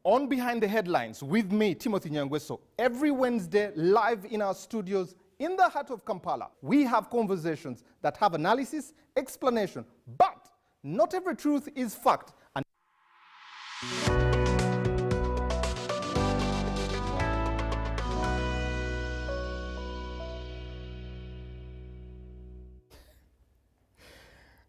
on Behind the Headlines with me, Timothy Nyangweso, every Wednesday live in our studios in the heart of Kampala. We have conversations that have analysis, explanation, but not every truth is fact. And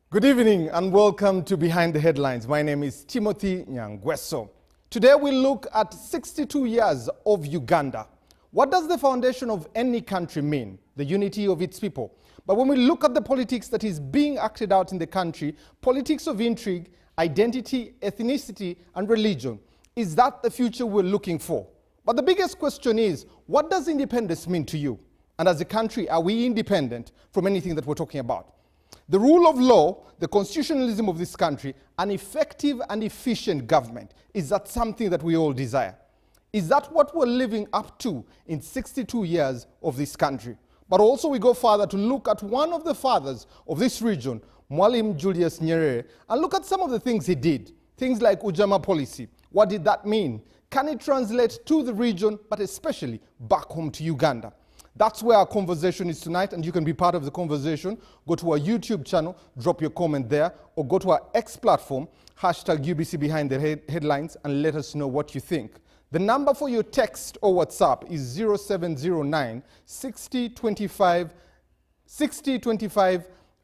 good evening and welcome to Behind the Headlines. My name is Timothy Nyangweso. Today we look at 62 years of Uganda. What does the foundation of any country mean? The unity of its people. But when we look at the politics that is being acted out in the country, politics of intrigue, identity, ethnicity, and religion, is that the future we're looking for? But the biggest question is, what does independence mean to you? And as a country, are we independent from anything that we're talking about? The rule of law, the constitutionalism of this country, an effective and efficient government, is that something that we all desire? Is that what we're living up to in 62 years of this country? But also we go further to look at one of the fathers of this region, Mwalimu Julius Nyerere, and look at some of the things he did. Things like Ujamaa policy. What did that mean? Can it translate to the region, but especially back home to Uganda? That's where our conversation is tonight, and you can be part of the conversation. Go to our YouTube channel, drop your comment there, or go to our X platform, hashtag UBC Behind the Headlines, and let us know what you think. The number for your text or WhatsApp is 0709 60 25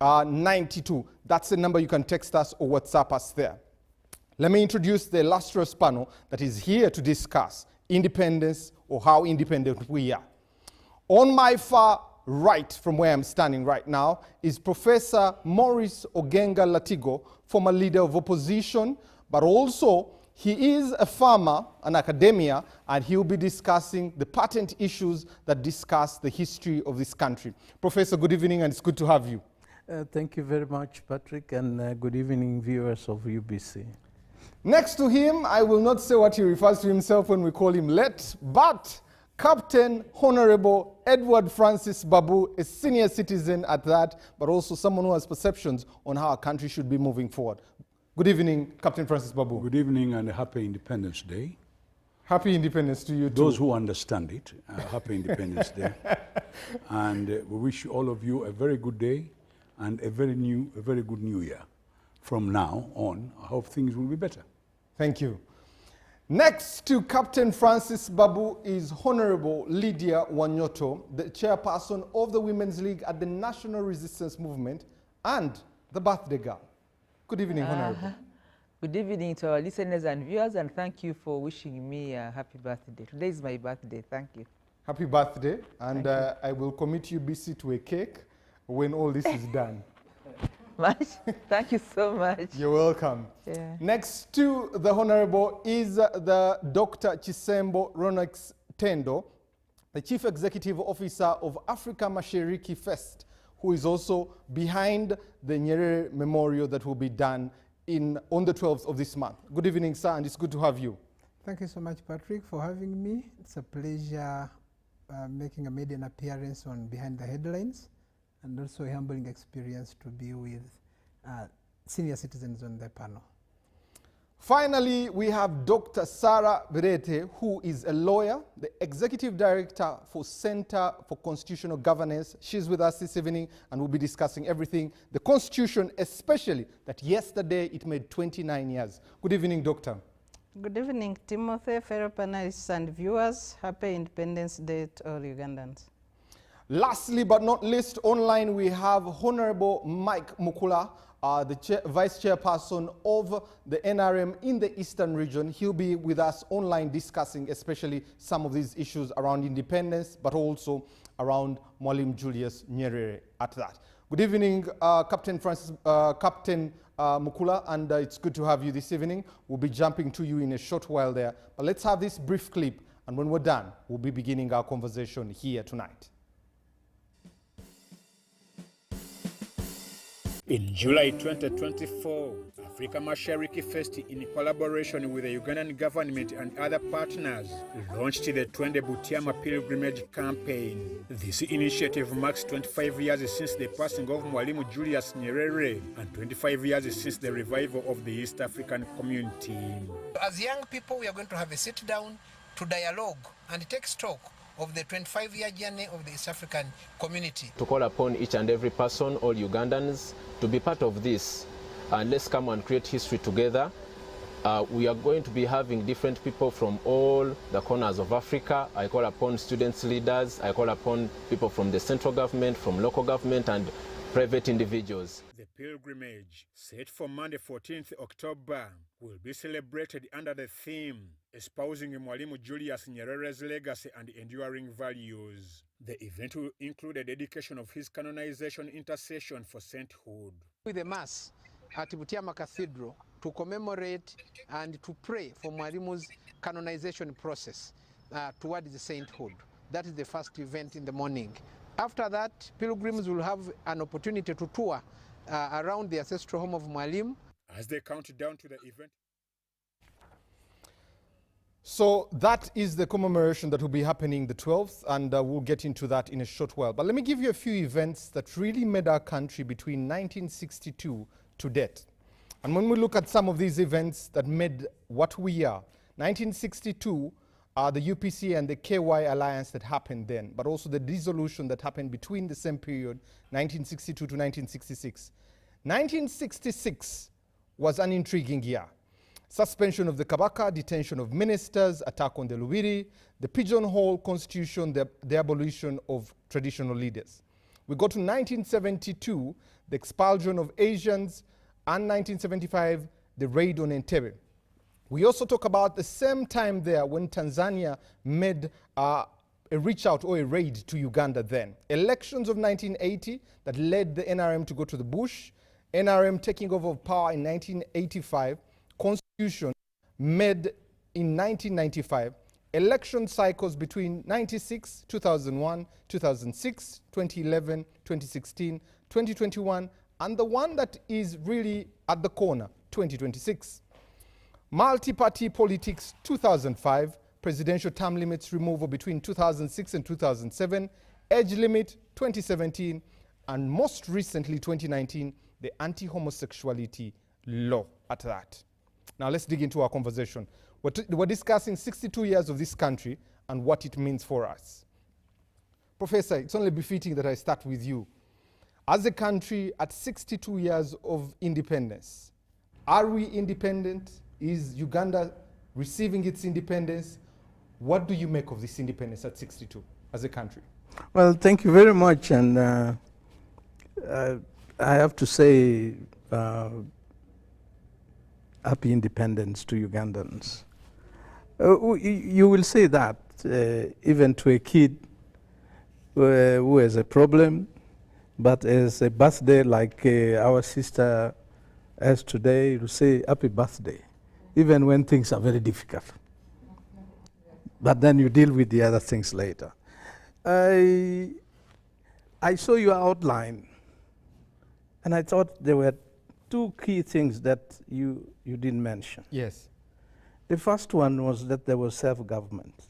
92. That's the number you can text us or WhatsApp us there. Let me introduce the illustrious panel that is here to discuss independence, or how independent we are. On my far right, from where I'm standing right now, is Professor Maurice Ogenga Latigo, former leader of opposition, but also he is a farmer, an academia, and he will be discussing the patent issues that discuss the history of this country. Professor, good evening, and it's good to have you. Thank you very much, Patrick, and good evening, viewers of UBC. Next to him, I will not say what he refers to himself when we call him Let, but Captain Honorable Edward Francis Babu, a senior citizen at that, but also someone who has perceptions on how our country should be moving forward. Good evening, Captain Francis Babu. Good evening and happy Independence Day. Happy Independence to you too. Those who understand it, happy Independence Day. And we wish all of you a very good day and a very good new year. From now on, I hope things will be better. Thank you. Next to Captain Francis Babu is Honorable Lydia Wanyoto, the chairperson of the Women's League at the National Resistance Movement and the birthday girl. Good evening, Honorable. Good evening to our listeners and viewers, and thank you for wishing me a happy birthday. Today is my birthday. Thank you. Happy birthday, and I will commit UBC to a cake when all this is done. Thank you so much. You're welcome. Yeah. Next to the Honorable is the Dr. Chisembo Ronex Tendo, the Chief Executive Officer of Africa Mashariki Fest, who is also behind the Nyerere Memorial that will be done on the 12th of this month. Good evening, sir, and it's good to have you. Thank you so much, Patrick, for having me. It's a pleasure making a maiden appearance on Behind the Headlines, and also a humbling experience to be with senior citizens on the panel. Finally, we have Dr. Sarah Birete, who is a lawyer, the Executive Director for Center for Constitutional Governance. She's with us this evening, and we'll be discussing everything, the Constitution, especially that yesterday it made 29 years. Good evening, Doctor. Good evening, Timothy, fellow panelists and viewers. Happy Independence Day to all Ugandans. Lastly but not least, online we have Honorable Mike Mukula, the Vice Chairperson of the NRM in the Eastern region. He'll be with us online discussing especially some of these issues around independence, but also around Mwalimu Julius Nyerere at that. Good evening, Captain Mukula, and it's good to have you this evening. We'll be jumping to you in a short while there, but let's have this brief clip, and when we're done, we'll be beginning our conversation here tonight. In July 2024, Africa Mashariki Fest, in collaboration with the Ugandan government and other partners, launched the Twende Butiama pilgrimage campaign. This initiative marks 25 years since the passing of Mwalimu Julius Nyerere and 25 years since the revival of the East African community. As young people, we are going to have a sit down to dialogue and take stock of the 25-year journey of the East African community. To call upon each and every person, all Ugandans, to be part of this, and let's come and create history together. We are going to be having different people from all the corners of Africa. I call upon students, leaders, I call upon people from the central government, from local government, and private individuals. The pilgrimage, set for Monday 14th October, will be celebrated under the theme, espousing Mwalimu Julius Nyerere's legacy and enduring values. The event will include a dedication of his canonization intercession for sainthood. With a mass at Butiama Cathedral to commemorate and to pray for Mwalimu's canonization process towards the sainthood. That is the first event in the morning. After that, pilgrims will have an opportunity to tour around the ancestral home of Mwalimu. As they count down to the event. So that is the commemoration that will be happening the 12th, and we'll get into that in a short while. But let me give you a few events that really made our country between 1962 to date. And when we look at some of these events that made what we are, 1962, the UPC and the KY alliance that happened then, but also the dissolution that happened between the same period, 1962 to 1966. 1966 was an intriguing year. Suspension of the Kabaka, detention of ministers, attack on the Lubiri, the pigeonhole constitution, the abolition of traditional leaders. We go to 1972, the expulsion of Asians, and 1975, the raid on Entebbe. We also talk about the same time there when Tanzania made a reach out or a raid to Uganda then. Elections of 1980 that led the NRM to go to the bush, NRM taking over power in 1985, Constitution made in 1995, election cycles between 96, 2001, 2006, 2011, 2016, 2021, and the one that is really at the corner, 2026. Multi-party politics, 2005, presidential term limits removal between 2006 and 2007, age limit, 2017, and most recently, 2019, the anti-homosexuality law at that. Now let's dig into our conversation. We're discussing 62 years of this country and what it means for us. Professor, it's only befitting that I start with you. As a country at 62 years of independence, are we independent? Is Uganda receiving its independence? What do you make of this independence at 62 as a country? Well, thank you very much. And I have to say, happy independence to Ugandans. You will say that even to a kid who has a problem, but as a birthday like our sister has today, you say happy birthday, even when things are very difficult. But then you deal with the other things later. I saw your outline, and I thought there were two key things that you didn't mention. Yes. The first one was that there was self-government.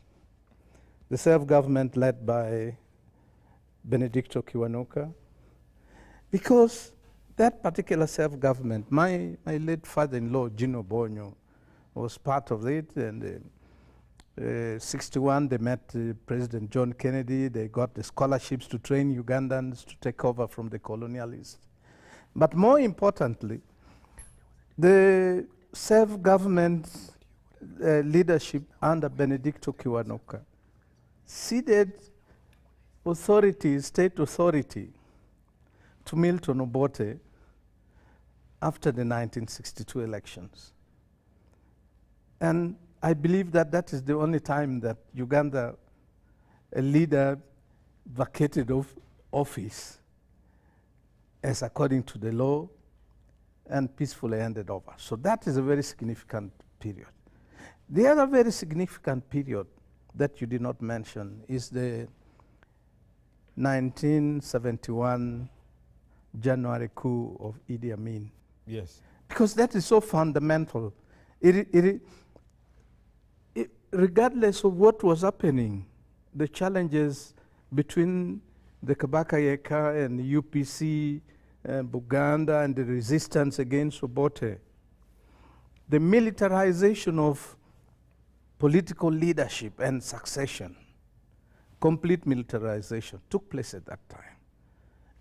The self-government led by Benedicto Kiwanuka, because that particular self-government, my late father-in-law, Gino Bonyo, was part of it, and 61, they met President John Kennedy. They got the scholarships to train Ugandans to take over from the colonialists. But more importantly, the self-government leadership under Benedicto Kiwanuka ceded authority, state authority, to Milton Obote after the 1962 elections. And I believe that that is the only time that Uganda, a leader, vacated office as according to the law and peacefully handed over. So that is a very significant period. The other very significant period that you did not mention is the 1971 January coup of Idi Amin. Yes. Because that is so fundamental. Regardless of what was happening, the challenges between the Kabaka Yeka and the UPC, Buganda, and the resistance against Obote, the militarization of political leadership and succession, complete militarization, took place at that time.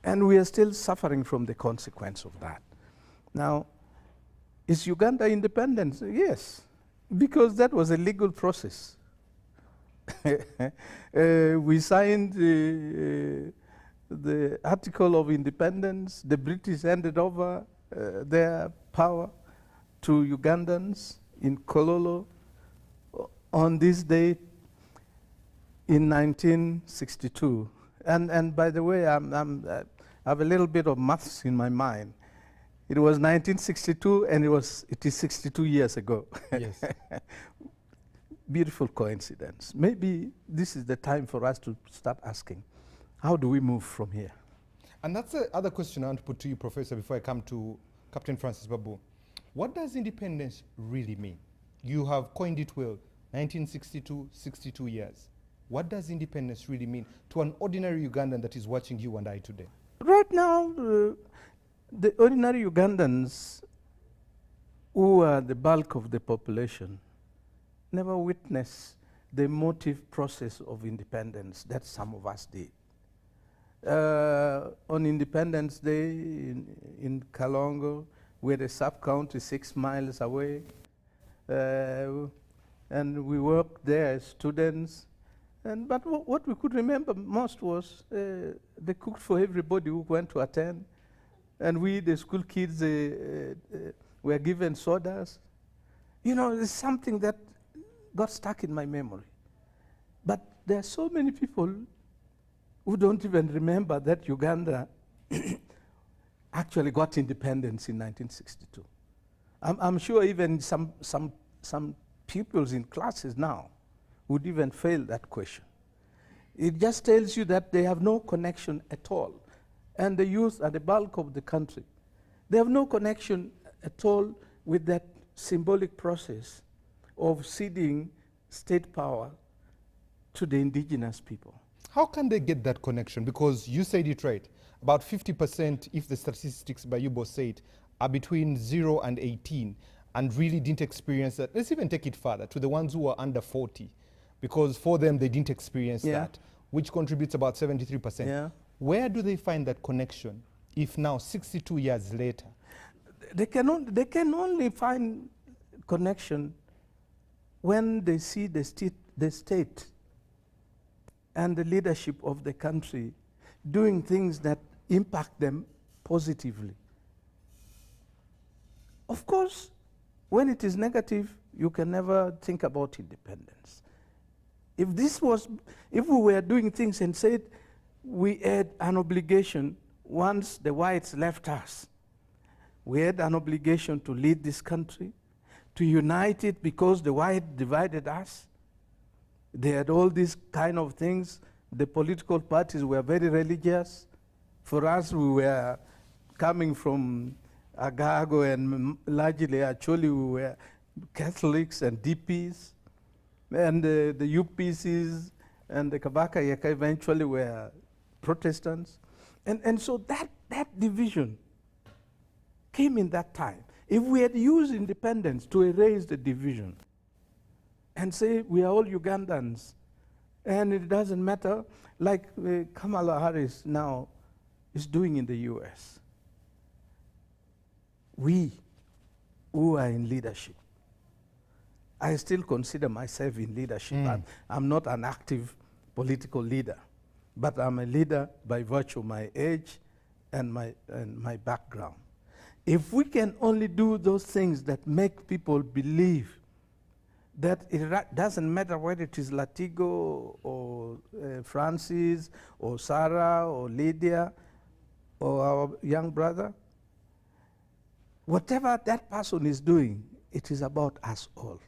And we are still suffering from the consequence of that. Now, is Uganda independent? Yes, because that was a legal process. We signed the Article of Independence. The British handed over their power to Ugandans in Kololo on this date in 1962. And by the way, I have a little bit of maths in my mind. It was 1962, and it is 62 years ago. Yes. Beautiful coincidence. Maybe this is the time for us to start asking, how do we move from here? And that's the other question I want to put to you, Professor, before I come to Captain Francis Babu. What does independence really mean? You have coined it well, 1962, 62 years. What does independence really mean to an ordinary Ugandan that is watching you and I today? Right now, the ordinary Ugandans, who are the bulk of the population, never witnessed the emotive process of independence that some of us did. On Independence Day in Kalongo, we're a sub-county 6 miles away, and we worked there as students. But what we could remember most was they cooked for everybody who went to attend. And we, the school kids, were given sodas. You know, it's something that got stuck in my memory. But there are so many people who don't even remember that Uganda actually got independence in 1962. I'm sure even some pupils in classes now would even fail that question. It just tells you that they have no connection at all. And the youth are the bulk of the country. They have no connection at all with that symbolic process of ceding state power to the indigenous people. How can they get that connection? Because you said it right. About 50%, if the statistics by UBO say it, are between 0 and 18 and really didn't experience that. Let's even take it further to the ones who are under 40, because for them they didn't experience that, which contributes about 73%. Yeah. Where do they find that connection if now, 62 years later? They can only find connection when they see the state and the leadership of the country doing things that impact them positively. Of course, when it is negative, you can never think about independence. If we were doing things and said we had an obligation once the whites left us, we had an obligation to lead this country, to unite it because the white divided us. They had all these kind of things. The political parties were very religious. For us, we were coming from Agago, and largely, actually, we were Catholics and DPs. And the UPCs and the Kabaka Yeka eventually were Protestants. And so that division came in that time. If we had used independence to erase the division and say we are all Ugandans, and it doesn't matter, like Kamala Harris now is doing in the US. We who are in leadership, I still consider myself in leadership. I'm not an active political leader, but I'm a leader by virtue of my age and my background. If we can only do those things that make people believe that it doesn't matter whether it is Latigo or Francis or Sarah or Lydia or our young brother, whatever that person is doing, it is about us all.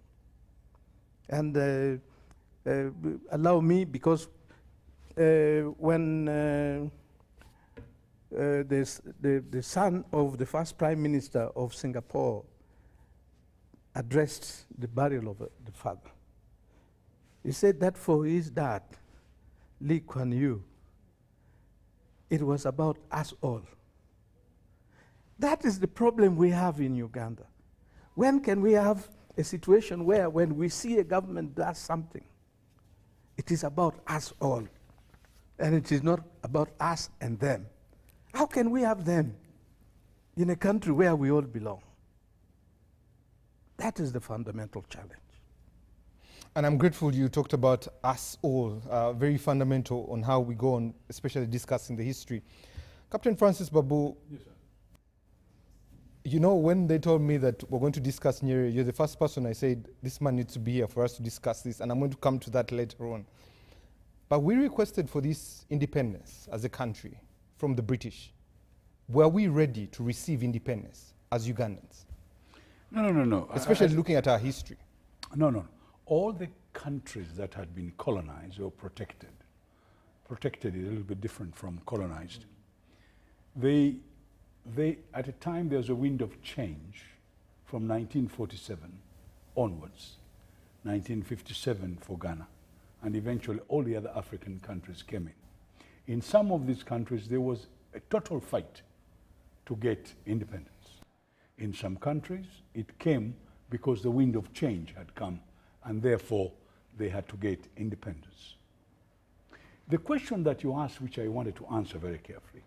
And allow me, because when the son of the first prime minister of Singapore addressed the burial of the father. He said that for his dad, Lee Kuan Yew, it was about us all. That is the problem we have in Uganda. When can we have a situation where when we see a government does something, it is about us all, and it is not about us and them? How can we have them in a country where we all belong? That is the fundamental challenge. And I'm grateful you talked about us all, very fundamental on how we go on, especially discussing the history. Captain Francis Babu, yes, sir. You know, when they told me that we're going to discuss Nyerere, you're the first person I said, this man needs to be here for us to discuss this, and I'm going to come to that later on. But we requested for this independence as a country from the British. Were we ready to receive independence as Ugandans? No. Especially looking at our history. No. All the countries that had been colonized or protected is a little bit different from colonized. They at a time there was a wind of change from 1947 onwards, 1957 for Ghana, and eventually all the other African countries came in. In some of these countries there was a total fight to get independence. In some countries it came because the wind of change had come, and therefore they had to get independence. The question that you asked, which I wanted to answer very carefully,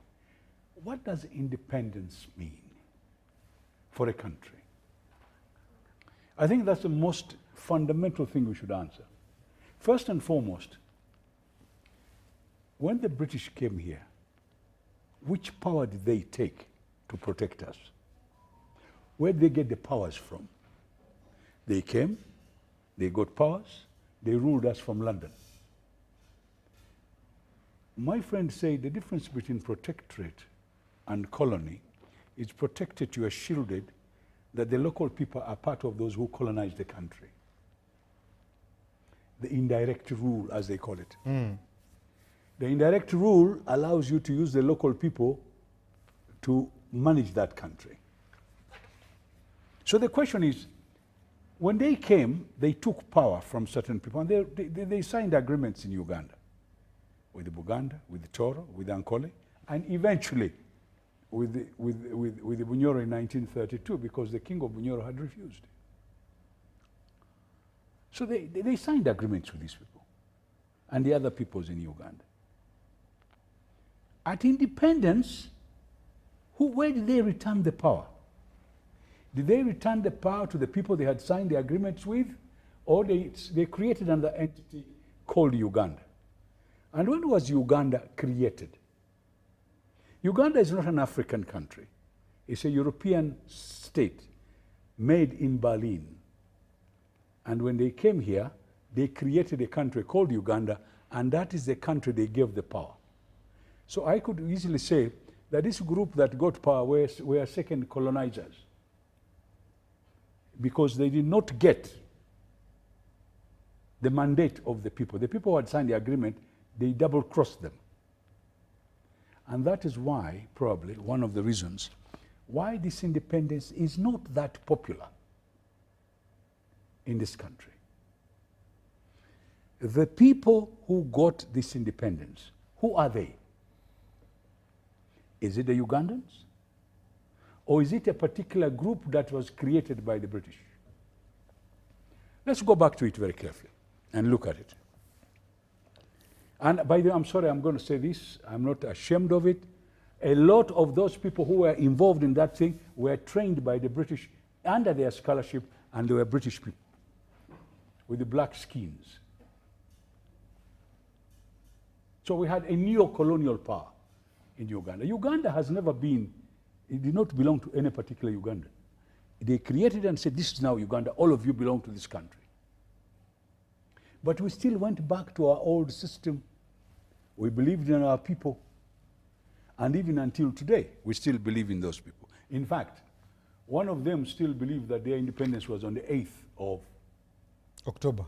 what does independence mean for a country? I think that's the most fundamental thing we should answer. First and foremost, when the British came here, which power did they take to protect us? Where did they get the powers from? They came, they got powers, they ruled us from London. My friend said the difference between protectorate and colony is protected, you are shielded, that the local people are part of those who colonized the country. The indirect rule, as they call it. The indirect rule allows you to use the local people to manage that country. So the question is, when they came, they took power from certain people, and they signed agreements in Uganda, with the Buganda, with the Toro, with the Ankole, and eventually with the Bunyoro in 1932, because the king of Bunyoro had refused. So they signed agreements with these people and the other peoples in Uganda. At independence, where did they return the power? Did they return the power to the people they had signed the agreements with, or they created another entity called Uganda? And when was Uganda created? Uganda is not an African country. It's a European state made in Berlin. And when they came here, they created a country called Uganda, and that is the country they gave the power. So I could easily say that this group that got power were second colonizers, because they did not get the mandate of the people. The people who had signed the agreement, they double-crossed them. And that is why, probably, one of the reasons why this independence is not that popular in this country. The people who got this independence, who are they? Is it the Ugandans? Or is it a particular group that was created by the British? Let's go back to it very carefully and look at it. And by the way, I'm sorry, I'm going to say this, I'm not ashamed of it. A lot of those people who were involved in that thing were trained by the British under their scholarship, and they were British people with the black skins. So we had a neo-colonial power in Uganda. Uganda has never been, it did not belong to any particular Ugandan. They created and said, this is now Uganda, all of you belong to this country. But we still went back to our old system. We believed in our people. And even until today, we still believe in those people. In fact, one of them still believed that their independence was on the 8th of October.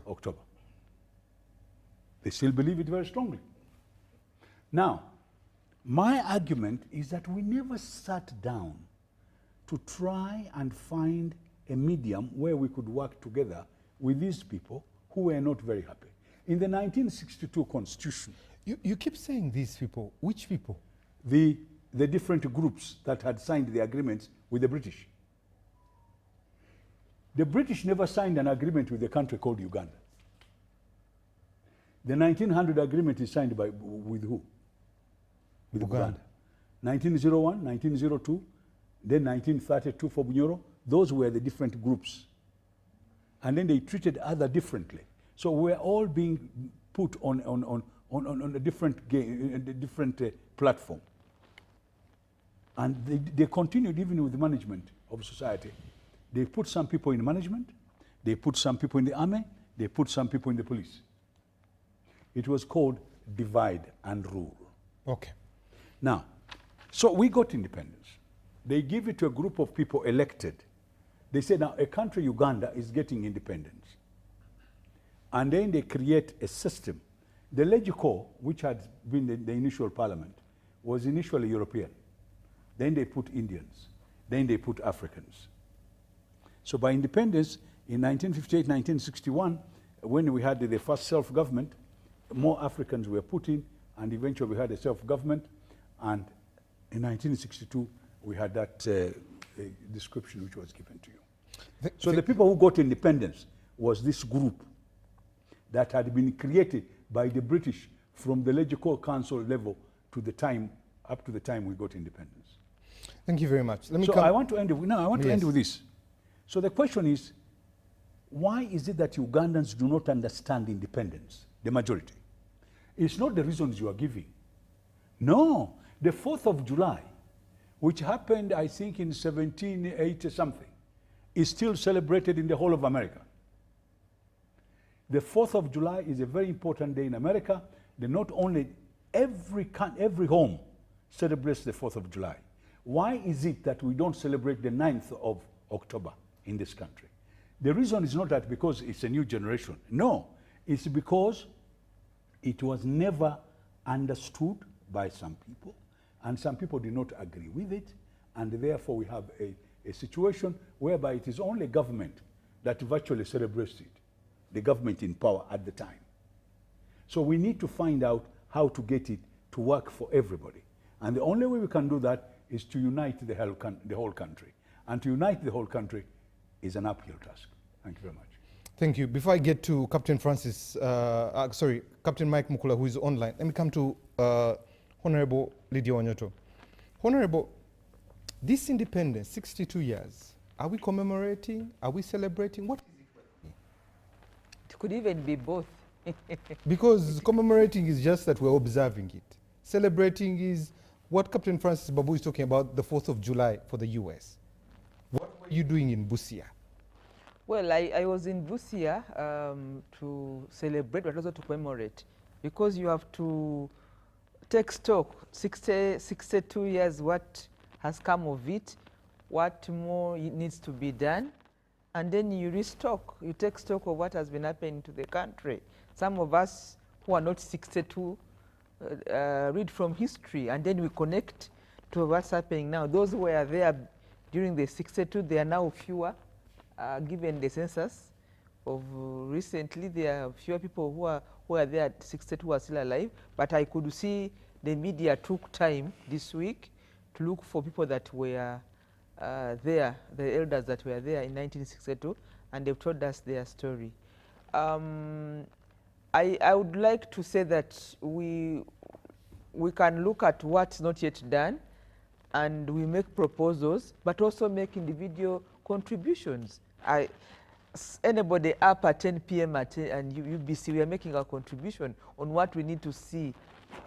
They still believe it very strongly. Now, My argument is that we never sat down to try and find a medium where we could work together with these people who were not very happy. In the 1962 Constitution, You keep saying these people. Which people? the different groups that had signed the agreements with the British. The British never signed an agreement with a country called Uganda. The 1900 agreement is signed with who? With Uganda. 1901, 1902, then 1932 for Bunyoro. Those were the different groups. And then they treated others differently. So we're all being put on a different game, a different platform. And they continued even with the management of society. They put some people in management, they put some people in the army, they put some people in the police. It was called divide and rule. Okay. Now, so we got independence. They give it to a group of people elected. They say now a country, Uganda, is getting independence. And then they create a system. The Legico, which had been the initial parliament, was initially European. Then they put Indians. Then they put Africans. So by independence, in 1958, 1961, when we had the first self-government, more Africans were put in, and eventually we had a self-government. And in 1962, we had that description which was given to you. So the people who got independence was this group that had been created by the British from the Legislative Council level to the time, up to the time we got independence. Thank you very much. I want to end with this. So the question is, why is it that Ugandans do not understand independence, the majority? It's not the reasons you are giving. No, the 4th of July, which happened, I think, in 1780 something, is still celebrated in the whole of America. The 4th of July is a very important day in America. Not only every home celebrates the 4th of July. Why is it that we don't celebrate the 9th of October in this country? The reason is not that because it's a new generation. No, it's because it was never understood by some people, and some people did not agree with it, and therefore we have a situation whereby it is only government that virtually celebrates it, the government in power at the time. So we need to find out how to get it to work for everybody. And the only way we can do that is to unite the whole country. And to unite the whole country is an uphill task. Thank you very much. Thank you. Before I get to Captain Captain Mike Mukula, who is online, let me come to Honorable Lydia Wanyoto. Honorable, this independence, 62 years, are we commemorating? Are we celebrating? What is it? It could even be both. Because commemorating is just that we're observing it. Celebrating is what Captain Francis Babu is talking about, the 4th of July for the US. What were you doing in Busia? Well, I was in Busia to celebrate, but also to commemorate, because you have to take stock, 62 years, what has come of it, what more needs to be done, and then you restock, you take stock of what has been happening to the country. Some of us who are not 62 read from history, and then we connect to what's happening now. Those who were there during the 62, they are now fewer, given the census of recently. There are fewer people who are there at 62 who are still alive, but I could see the media took time this week to look for people that were there, the elders that were there in 1962, and they've told us their story. I would like to say that we can look at what's not yet done, and we make proposals, but also make individual contributions. Anybody up at 10 p.m. and UBC, we are making a contribution on what we need to see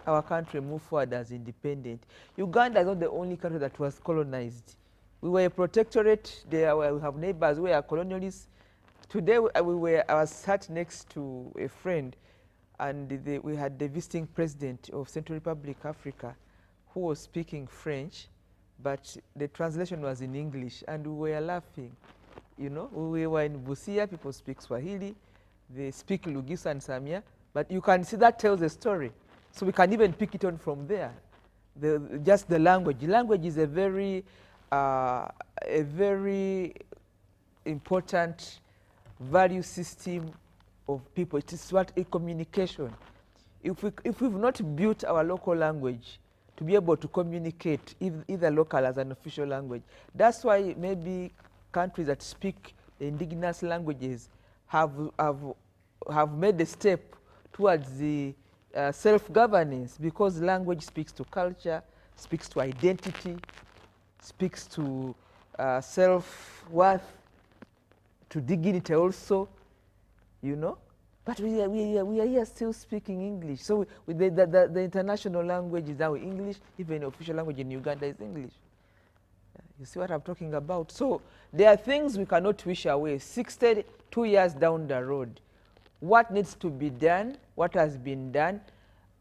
our country move forward as independent. Uganda is not the only country that was colonized. We were a protectorate. There we have neighbors who are colonialists. Today I was sat next to a friend, and we had the visiting president of Central Republic Africa who was speaking French, but the translation was in English, and we were laughing. You know, we were in Busia, people speak Swahili, they speak Lugisa and Samia, but you can see that tells a story. So we can even pick it on from there. just the language. Language is a very important value system of people. It is what a communication. If we've not built our local language to be able to communicate either local as an official language, that's why maybe countries that speak the indigenous languages have made a step towards the self-governance, because language speaks to culture, speaks to identity, speaks to self-worth, to dignity also, you know. But we are here still speaking English. So the international language is now English, even the official language in Uganda is English. You see what I'm talking about? So there are things we cannot wish away. 62 years down the road, what needs to be done, what has been done,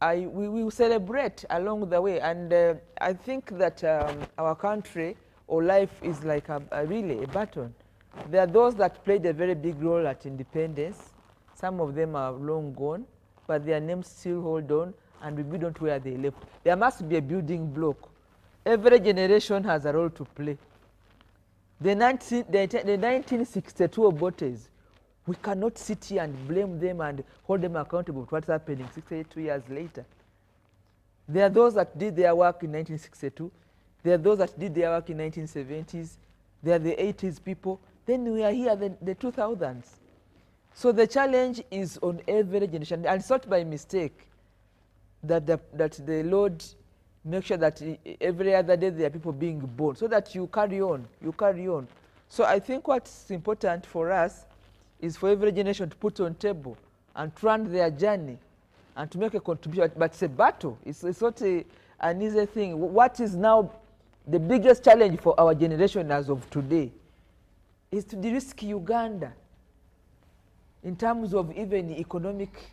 we will celebrate along the way. And I think that our country or life is like a relay, a baton. There are those that played a very big role at independence. Some of them are long gone, but their names still hold on, and we build on to where they left. There must be a building block. Every generation has a role to play. The 1962 Obotes, we cannot sit here and blame them and hold them accountable for what's happening 62 years later. There are those that did their work in 1962. There are those that did their work in 1970s. There are the 80s people. Then we are here, the 2000s. So the challenge is on every generation. And it's not by mistake that the Lord makes sure that every other day there are people being born, so that you carry on, you carry on. So I think what's important for us is for every generation to put on table and run their journey and to make a contribution. But it's a battle. It's not an easy thing. What is now the biggest challenge for our generation as of today is to de-risk Uganda in terms of even economic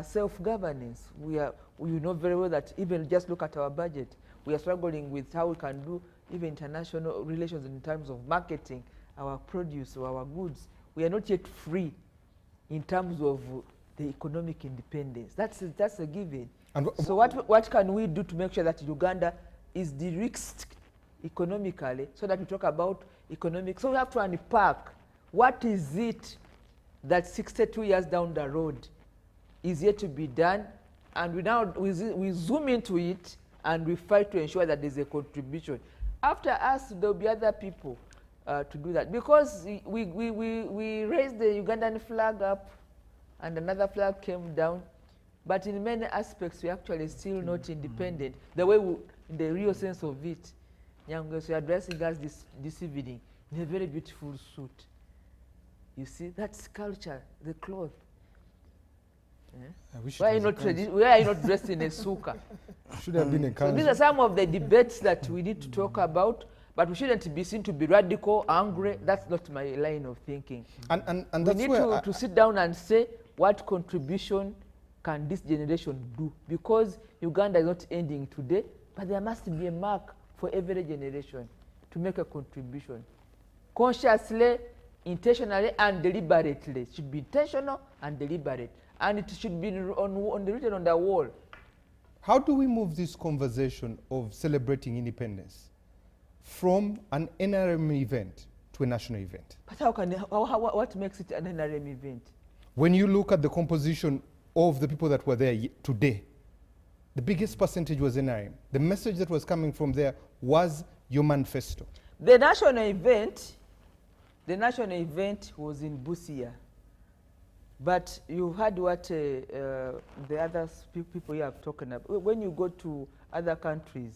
self-governance. We know very well that even just look at our budget, we are struggling with how we can do even international relations in terms of marketing our produce or our goods. We are not yet free in terms of the economic independence. That's a given. And so what can we do to make sure that Uganda is de-risked economically, so that we talk about economic? So we have to unpack what is it that 62 years down the road is yet to be done, and we zoom into it and we fight to ensure that there's a contribution. After us, there'll be other people to do that, because we raised the Ugandan flag up and another flag came down, but in many aspects we actually still not independent the way in the real sense of it. Nyangweso, you're addressing us this evening in a very beautiful suit. You see, that's culture, the cloth. Yeah. Why are you not dressed in a suka? Should have been a so these are some of the debates that we need to talk about, but we shouldn't be seen to be radical, angry. That's not my line of thinking. And we that's need where to sit down and say, what contribution can this generation do? Because Uganda is not ending today, but there must be a mark for every generation to make a contribution. Consciously, intentionally, and deliberately. It should be intentional and deliberate. And it should be written on the wall. How do we move this conversation of celebrating independence from an NRM event to a national event? But what makes it an NRM event? When you look at the composition of the people that were there today, the biggest percentage was NRM. The message that was coming from there was your manifesto. The national event was in Busia. But you heard what the other people here have talking about. When you go to other countries,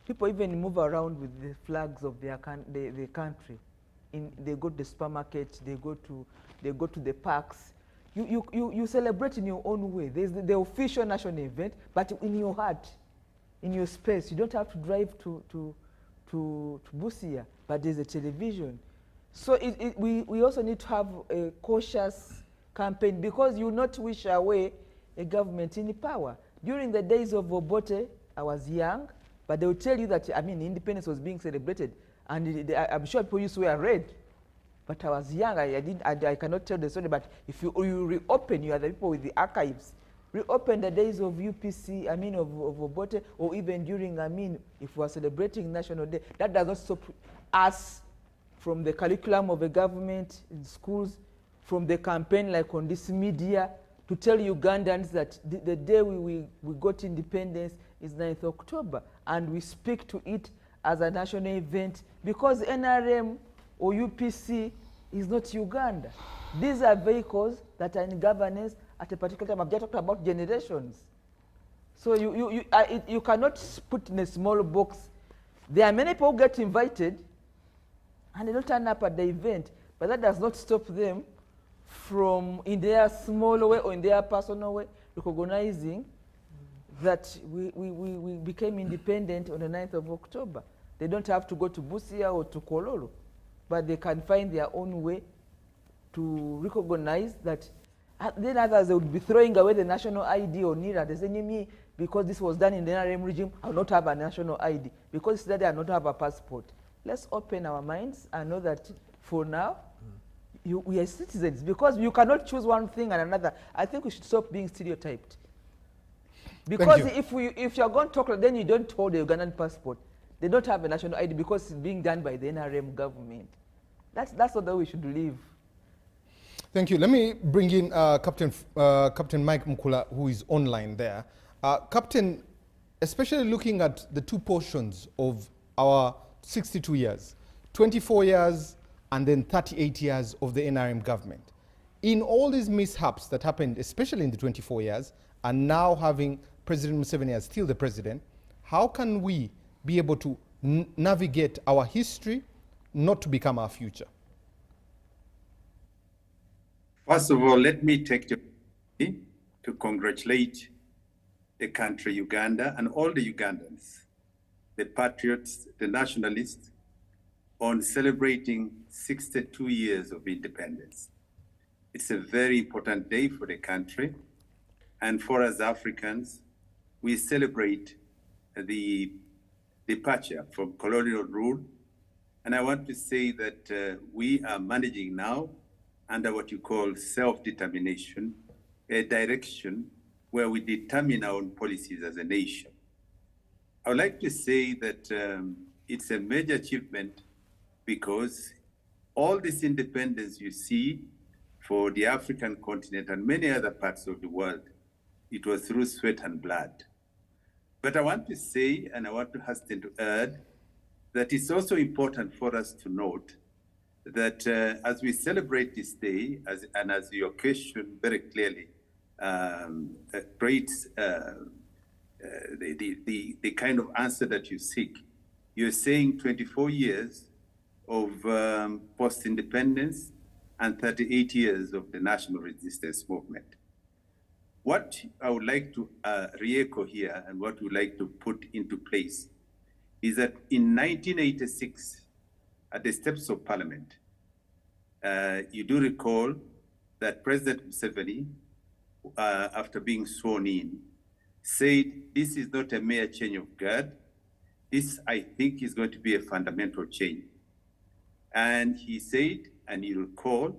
people even move around with the flags of their the country. They go to the supermarket, they go to the parks. You celebrate in your own way. There's the official national event, but in your heart, in your space. You don't have to drive to Busia, but there's a television. So we also need to have a cautious campaign, because you not wish away a government in power. During the days of Obote, I was young, but they will tell you that, independence was being celebrated, and I'm sure people used to wear red. But I was young, I cannot tell the story, but if you reopen, you are the people with the archives. reopen the days of UPC, I mean of Obote, or even during, I mean, if we are celebrating National Day, that does not stop us from the curriculum of the government in schools, from the campaign like on this media, to tell Ugandans that the day we got independence is 9th October, and we speak to it as a national event, because NRM or UPC is not Uganda. These are vehicles that are in governance at a particular time. I've just talked about generations. So you cannot put in a small box. There are many people who get invited and they don't turn up at the event, but that does not stop them from, in their small way or in their personal way, recognizing that we became independent on the 9th of October. They don't have to go to Busia or to Kololo, but they can find their own way to recognize that. Then others, they would be throwing away the national ID or NIRA. They say, me, because this was done in the NRM regime, I will not have a national ID. Because today I will not have a passport. Let's open our minds and know that for now, we are citizens, because you cannot choose one thing and another. I think we should stop being stereotyped. Because if you're going to talk, then you don't hold a Ugandan passport. They don't have a national ID because it's being done by the NRM government. That's not the way we should live. Thank you. Let me bring in Captain Mike Mukula, who is online there. Captain, especially looking at the two portions of our 62 years, 24 years and then 38 years of the NRM government. In all these mishaps that happened, especially in the 24 years, and now having President Museveni as still the president, how can we be able to navigate our history not to become our future? First of all, let me take the opportunity to congratulate the country Uganda and all the Ugandans, the patriots, the nationalists, on celebrating 62 years of independence. It's a very important day for the country, and for us Africans, we celebrate the departure from colonial rule. And I want to say that we are managing now under what you call self-determination, a direction where we determine our own policies as a nation. I would like to say that it's a major achievement, because all this independence you see for the African continent and many other parts of the world, it was through sweat and blood. But I want to say, and I want to hasten to add, that it's also important for us to note that as we celebrate this day, and as your question very clearly creates the kind of answer that you seek, you're saying 24 years of post-independence and 38 years of the national resistance movement. What I would like to re-echo here, and what we would like to put into place, is that in 1986, at the steps of Parliament, you do recall that President Museveni, after being sworn in, said, this is not a mere change of guard. This, I think, is going to be a fundamental change. And he said, and you recall,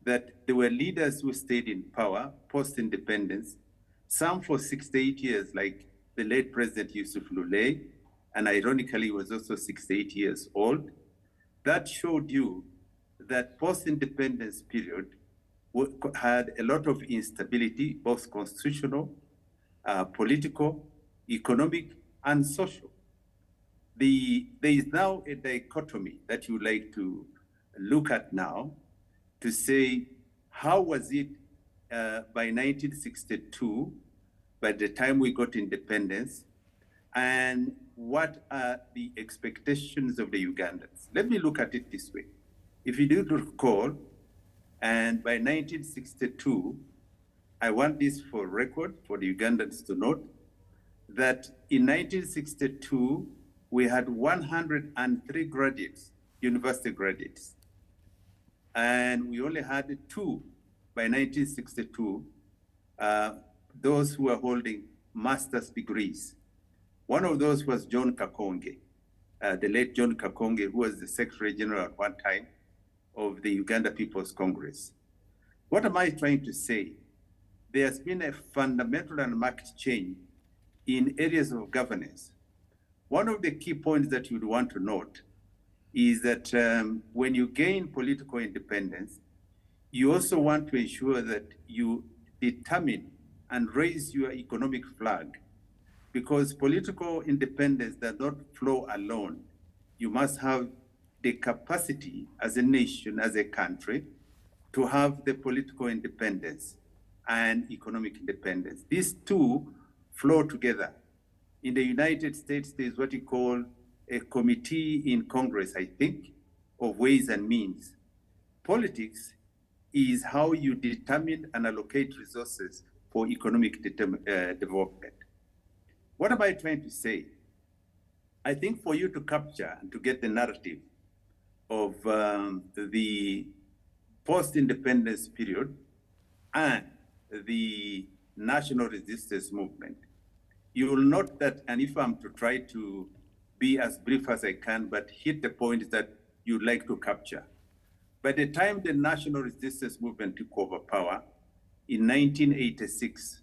that there were leaders who stayed in power post-independence, some for 68 years, like the late President Yusuf Lule, and ironically was also 68 years old. That showed you that post-independence period had a lot of instability, both constitutional, political, economic, and social. There is now a dichotomy that you like to look at now to say, how was it by 1962, by the time we got independence, and what are the expectations of the Ugandans? Let me look at it this way. If you do recall, and by 1962, I want this for record for the Ugandans to note, that in 1962, we had 103 graduates, university graduates. And we only had 2 by 1962, those who were holding master's degrees. One of those was John Kakonge, the late John Kakonge, who was the Secretary General at one time of the Uganda People's Congress. What am I trying to say? there has been a fundamental and marked change in areas of governance. One of the key points that you'd want to note is that when you gain political independence, you also want to ensure that you determine and raise your economic flag, because political independence does not flow alone. You must have the capacity as a nation, as a country, to have the political independence and economic independence. These two flow together. In the United States, there's what you call a committee in Congress, I think, of ways and means. Politics is how you determine and allocate resources for economic development. What am I trying to say? I think for you to capture and to get the narrative of the post-independence period and the national resistance movement, you will note that, and if I'm to try to be as brief as I can, but hit the points that you'd like to capture. By the time the national resistance movement took over power in 1986,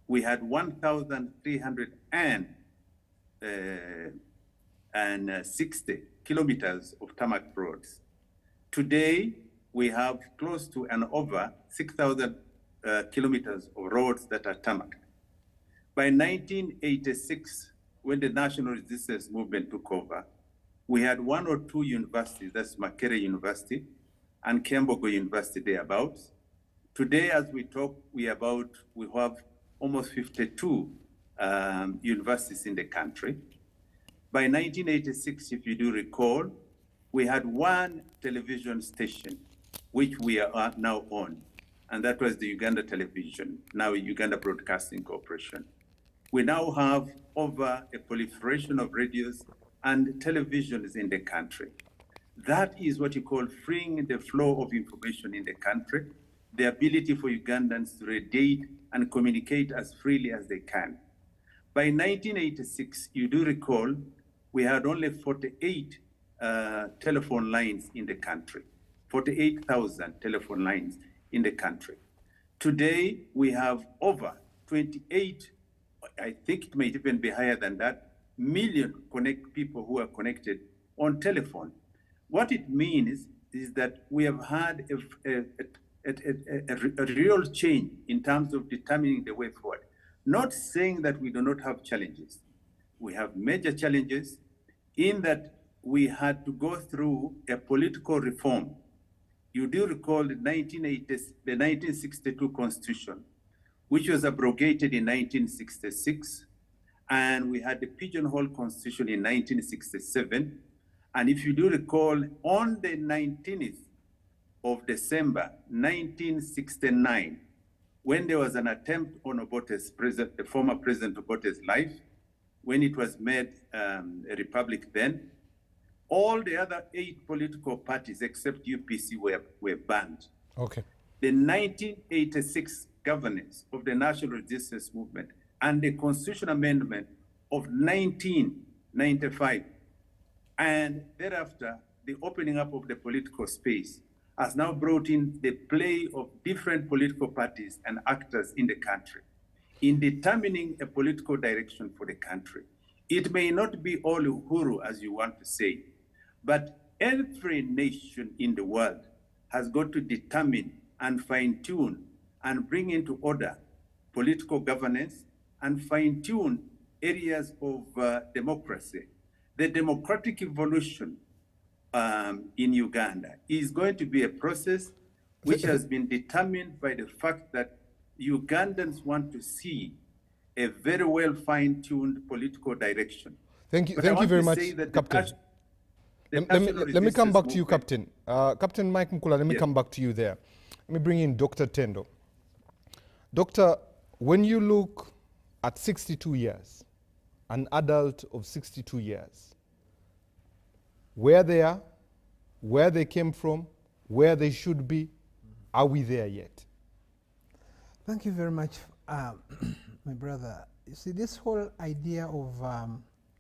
we had 1,360 kilometers of tarmac roads. Today, we have close to and over 6,000 kilometers of roads that are tarmac. By 1986, when the national resistance movement took over, we had 1 or 2 universities, that's Makerere University and Kembogo University thereabouts. Today, as we talk, we have almost 52 universities in the country. By 1986, if you do recall, we had 1 television station, which we are now on, and that was the Uganda Television, now Uganda Broadcasting Corporation. We now have over a proliferation of radios and televisions in the country. That is what you call freeing the flow of information in the country, the ability for Ugandans to radiate and communicate as freely as they can. By 1986, you do recall, we had only 48 telephone lines in the country, 48,000 telephone lines in the country. Today, we have over 28, I think it may even be higher than that, million people who are connected on telephone. What it means is that we have had a real change in terms of determining the way forward. Not saying that we do not have challenges. We have major challenges in that we had to go through a political reform. You do recall the 1962 Constitution, which was abrogated in 1966, and we had the Pigeonhole Constitution in 1967. And if you do recall, on the 19th of December 1969, when there was an attempt on Obote's the former President Obote's life, when it was made a republic then, all the other 8 political parties except UPC were banned. Okay. The 1986 governance of the National Resistance Movement and the Constitutional Amendment of 1995, and thereafter, the opening up of the political space has now brought in the play of different political parties and actors in the country in determining a political direction for the country. It may not be all Uhuru, as you want to say, but every nation in the world has got to determine and fine-tune and bring into order political governance and fine-tune areas of democracy. The democratic evolution in Uganda is going to be a process which has been determined by the fact that Ugandans want to see a very well fine-tuned political direction. Thank you very much, Captain. Let me come back to you, Captain. Captain Mike Mukula, let me come back to you there. Let me bring in Dr. Tendo. Doctor, when you look at 62 years, an adult of 62 years, where they are, where they came from, where they should be, are we there yet? Thank you very much, my brother. You see, this whole idea of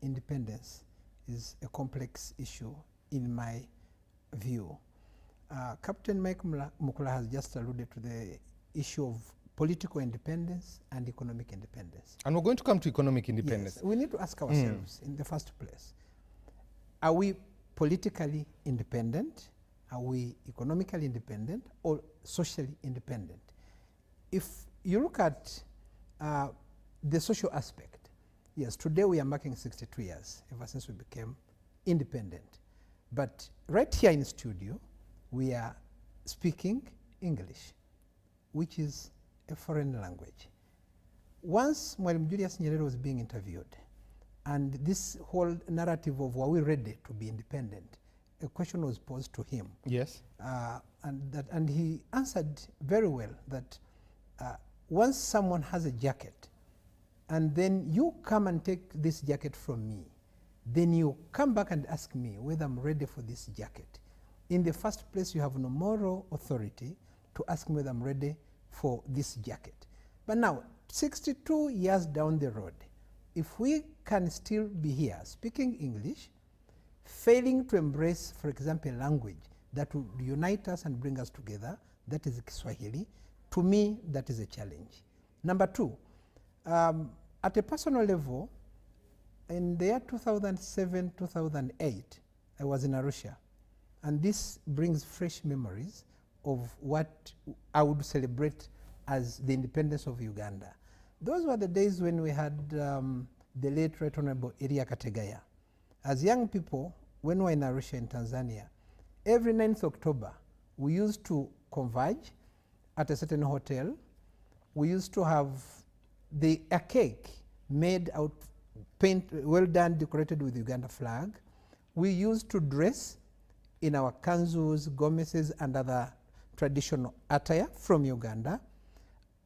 independence is a complex issue in my view. Captain Mike Mukula has just alluded to the issue of political independence and economic independence. And we're going to come to economic independence. Yes, we need to ask ourselves in the first place, are we politically independent? Are we economically independent or socially independent? If you look at the social aspect, yes, today we are marking 62 years ever since we became independent. But right here in studio, we are speaking English, which is a foreign language. Once Mwalimu Julius Nyerere was being interviewed, and this whole narrative of were we ready to be independent, a question was posed to him. Yes. And he answered very well that once someone has a jacket, and then you come and take this jacket from me, then you come back and ask me whether I'm ready for this jacket. In the first place, you have no moral authority to ask me whether I'm ready for this jacket. But now, 62 years down the road, if we can still be here speaking English, failing to embrace, for example, a language that would unite us and bring us together, that is Kiswahili, to me, that is a challenge. Number two, at a personal level, in the year 2007, 2008, I was in Arusha, and this brings fresh memories of what I would celebrate as the independence of Uganda. Those were the days when we had the late Right Honorable Elia Kategaya. As young people, when we were in Arusha in Tanzania, every 9th October, we used to converge at a certain hotel. We used to have a cake made out, well done, decorated with Uganda flag. We used to dress in our kanzus, gomeses, and other traditional attire from Uganda.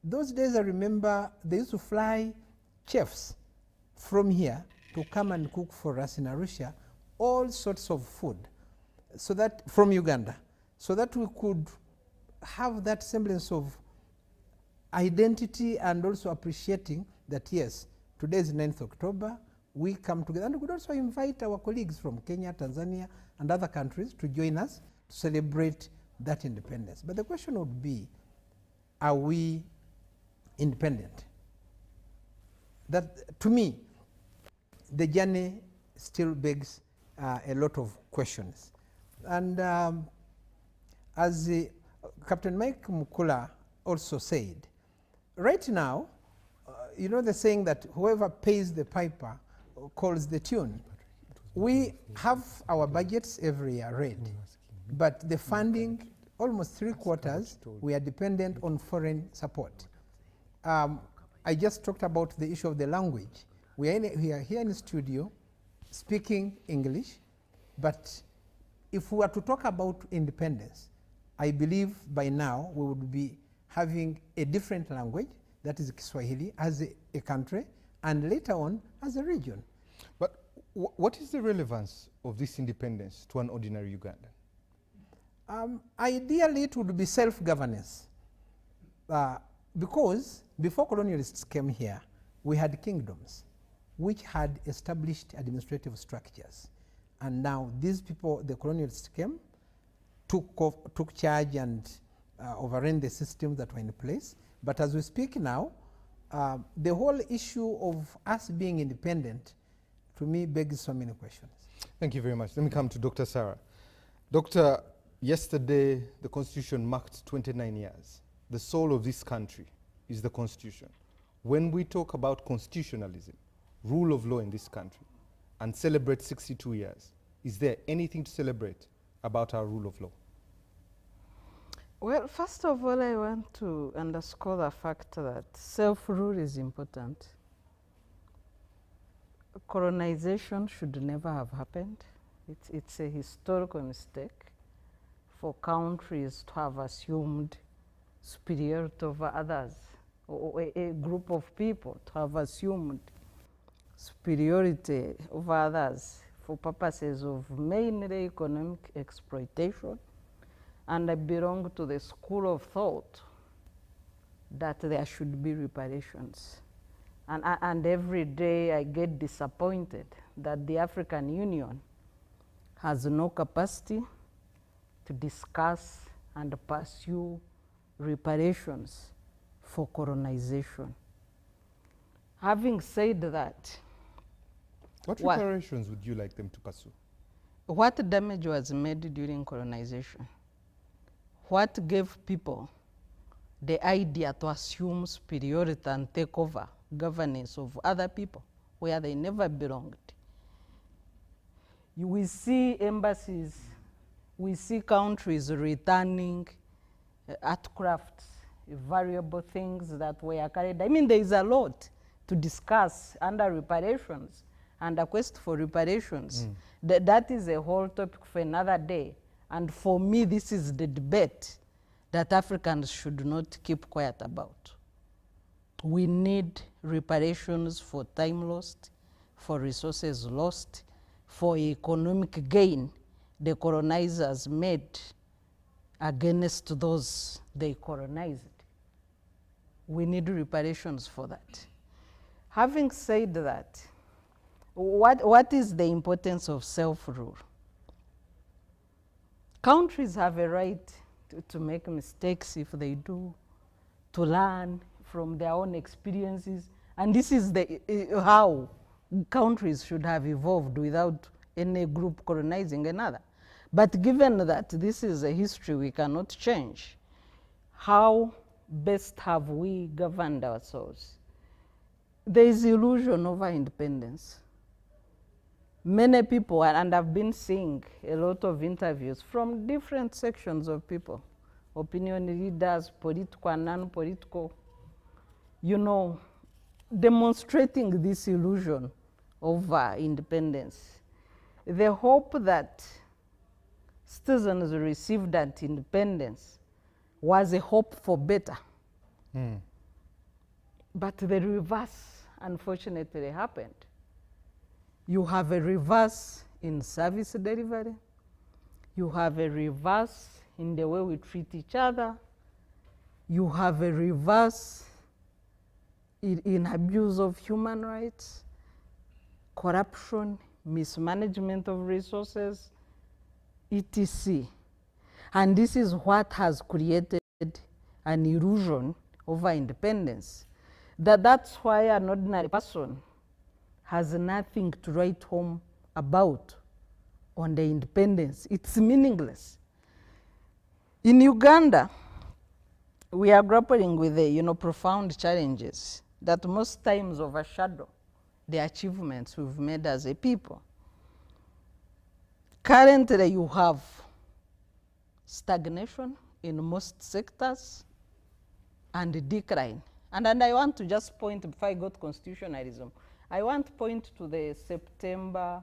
Those days, I remember they used to fly chefs from here to come and cook for us in Arusha all sorts of food, so that from Uganda, so that we could have that semblance of identity and also appreciating that, yes, today is 9th October, we come together. And we could also invite our colleagues from Kenya, Tanzania, and other countries to join us to celebrate that independence. But the question would be, are we independent? That, to me, the journey still begs a lot of questions. And as Captain Mike Mukula also said, right now, you know the saying that whoever pays the piper calls the tune. We have our budgets every year read, but the funding, almost 3/4, we are dependent on foreign support. I just talked about the issue of the language. We are here in the studio speaking English, but if we were to talk about independence, I believe by now we would be having a different language, that is Kiswahili, as a country, and later on as a region. But what is the relevance of this independence to an ordinary Ugandan? Ideally, it would be self-governance. Because before colonialists came here, we had kingdoms which had established administrative structures. And now these people, the colonialists came, took charge and overran the systems that were in place. But as we speak now, the whole issue of us being independent, to me, begs so many questions. Thank you very much. Let me come to Dr. Sarah. Doctor, yesterday the Constitution marked 29 years. The soul of this country is the Constitution. When we talk about constitutionalism, rule of law in this country, and celebrate 62 years, is there anything to celebrate about our rule of law? Well, first of all, I want to underscore the fact that self-rule is important. Colonization should never have happened. It's a historical mistake for countries to have assumed superiority over others, or a group of people to have assumed superiority over others for purposes of mainly economic exploitation. And I belong to the school of thought that there should be reparations. And every day I get disappointed that the African Union has no capacity to discuss and pursue reparations for colonization. Having said that, What reparations would you like them to pursue? what damage was made during colonization? What gave people the idea to assume superiority and take over governance of other people where they never belonged? We see embassies, we see countries returning art crafts, valuable things that were carried. I mean, there is a lot to discuss under reparations and a quest for reparations. That is a whole topic for another day. And for me, this is the debate that Africans should not keep quiet about. We need reparations for time lost, for resources lost, for economic gain the colonizers made against those they colonized. We need reparations for that. Having said that, what is the importance of self-rule? Countries have a right to make mistakes if they do, to learn from their own experiences, and this is how countries should have evolved without any group colonizing another. But given that this is a history we cannot change, how best have we governed ourselves? There is illusion over independence. Many people, and I've been seeing a lot of interviews from different sections of people, opinion leaders, political and non-political, you know, demonstrating this illusion over independence. The hope that citizens received at independence was a hope for better. But the reverse, unfortunately, happened. You have a reverse in service delivery. You have a reverse in the way we treat each other. You have a reverse in abuse of human rights, corruption, mismanagement of resources, etc. And this is what has created an illusion over independence. That's why an ordinary person has nothing to write home about on the independence. It's meaningless. In Uganda, we are grappling with the profound challenges that most times overshadow the achievements we've made as a people. Currently, you have stagnation in most sectors and decline. And I want to just point, before I go to constitutionalism, I want to point to the September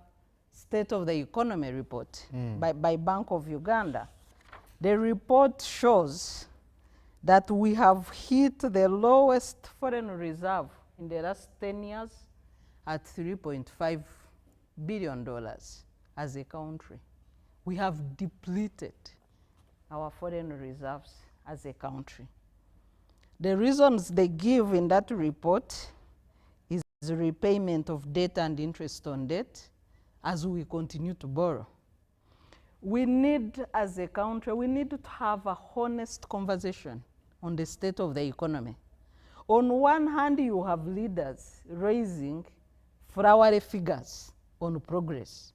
State of the Economy report by Bank of Uganda. The report shows that we have hit the lowest foreign reserve in the last 10 years at $3.5 billion as a country. We have depleted our foreign reserves as a country. The reasons they give in that report is the repayment of debt and interest on debt as we continue to borrow. We need, as a country, we need to have a honest conversation on the state of the economy. On one hand, you have leaders raising flowery figures on progress.